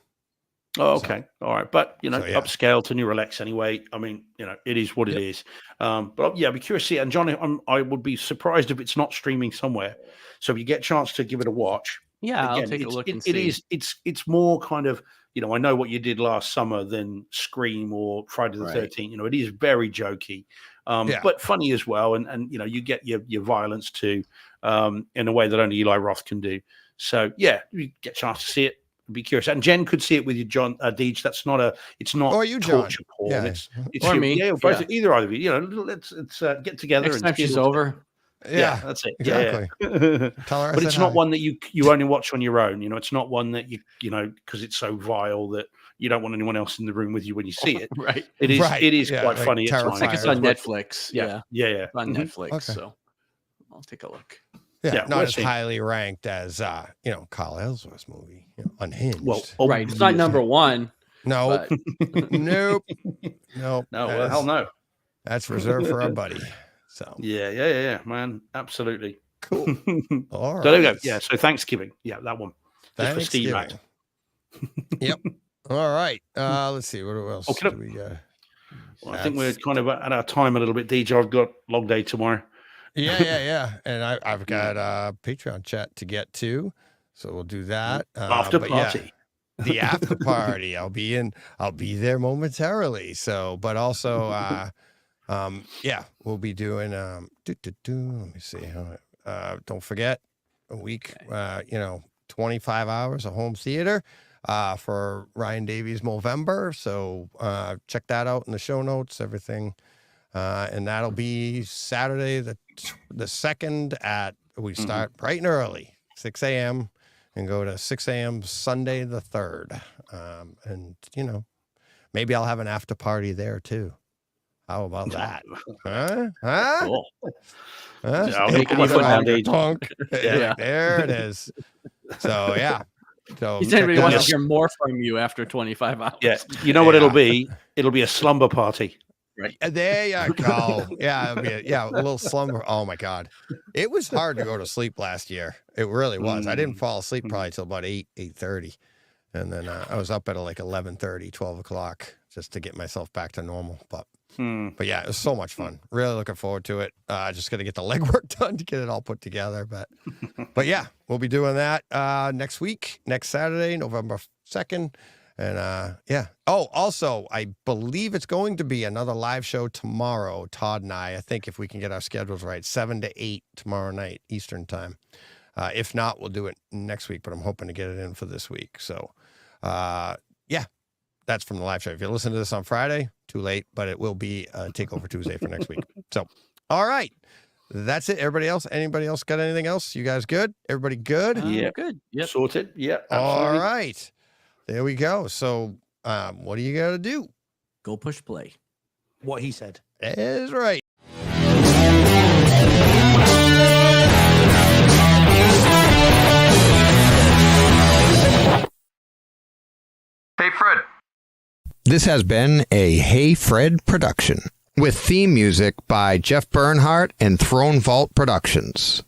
Oh, okay. All right. But, upscale to New Rolex anyway. I mean, it is what it is. But yeah, I'd be curious to see it. And John, I would be surprised if it's not streaming somewhere. So if you get a chance to give it a watch. Yeah, again, I'll take a look and see. It's more kind of, I know what you did last summer than Scream or Friday the 13th. It is very jokey, but funny as well. And you get your violence too, in a way that only Eli Roth can do. So yeah, you get a chance to see it. Be curious, and Jen could see it with you, John. Deej, it's not or you, torture porn. Yeah. It's or me. Yeah, both, either of you. Let's get together. Next time she's over. Yeah, that's it. Exactly. Yeah. Tell her. But it's not one that you only watch on your own. It's not one that you because it's so vile that you don't want anyone else in the room with you when you see it. Right. It is. It is quite funny. I think it's on Netflix. Yeah. On Netflix. Okay. So I'll take a look. Yeah, not as highly ranked as Carl Ellsworth's movie, Unhinged. Well, right, it's not number one. No, nope. No, well, hell no. That's reserved for our buddy. So yeah, man, absolutely cool. All right. So there we go. Yeah, so Thanksgiving. Yeah, that one. Just for Steve Matt. Yep. All right. Let's see. What else do we got? Well, I think we're kind of at our time a little bit. DJ, I've got long day tomorrow. Yeah. And I've got a Patreon chat to get to, so we'll do that. After party. Yeah, the after party. I'll be there momentarily. So, but also, we'll be doing. Let me see. Don't forget a week. 25 hours of home theater for Ryan Davies' Movember. So check that out in the show notes. Everything. And that'll be Saturday the 2nd we start bright and early, 6 a.m. and go to 6 a.m. Sunday the 3rd. And, maybe I'll have an after party there too. How about that? Huh? Cool. I'll make it down, There it is. So, yeah. So he said everybody wants to hear more from you after 25 hours. Yeah. You know what it'll be? It'll be a slumber party. Right. There you go. Yeah, it'll be a little slumber. Oh my God. It was hard to go to sleep last year. It really was. I didn't fall asleep probably till about 8:30. And then I was up at like 11:30, 12 o'clock just to get myself back to normal. But yeah, it was so much fun. Really looking forward to it. Just got to get the legwork done to get it all put together. But yeah, we'll be doing that next week, next Saturday, November 2nd. And Oh, also, I believe it's going to be another live show tomorrow, Todd and I think if we can get our schedules right, 7 to 8 tomorrow night, Eastern time. If not, we'll do it next week, but I'm hoping to get it in for this week. So, that's from the live show. If you listen to this on Friday, too late, but it will be Takeover Tuesday for next week. So, all right. That's it. Anybody else got anything else? You guys good? Everybody good? Yeah. Good. Yep. Sorted. Yeah. All right. There we go. So, what do you got to do? Go push play. What he said. Is right. Hey, Fred. This has been a Hey Fred production with theme music by Jeff Bernhardt and Throne Vault Productions.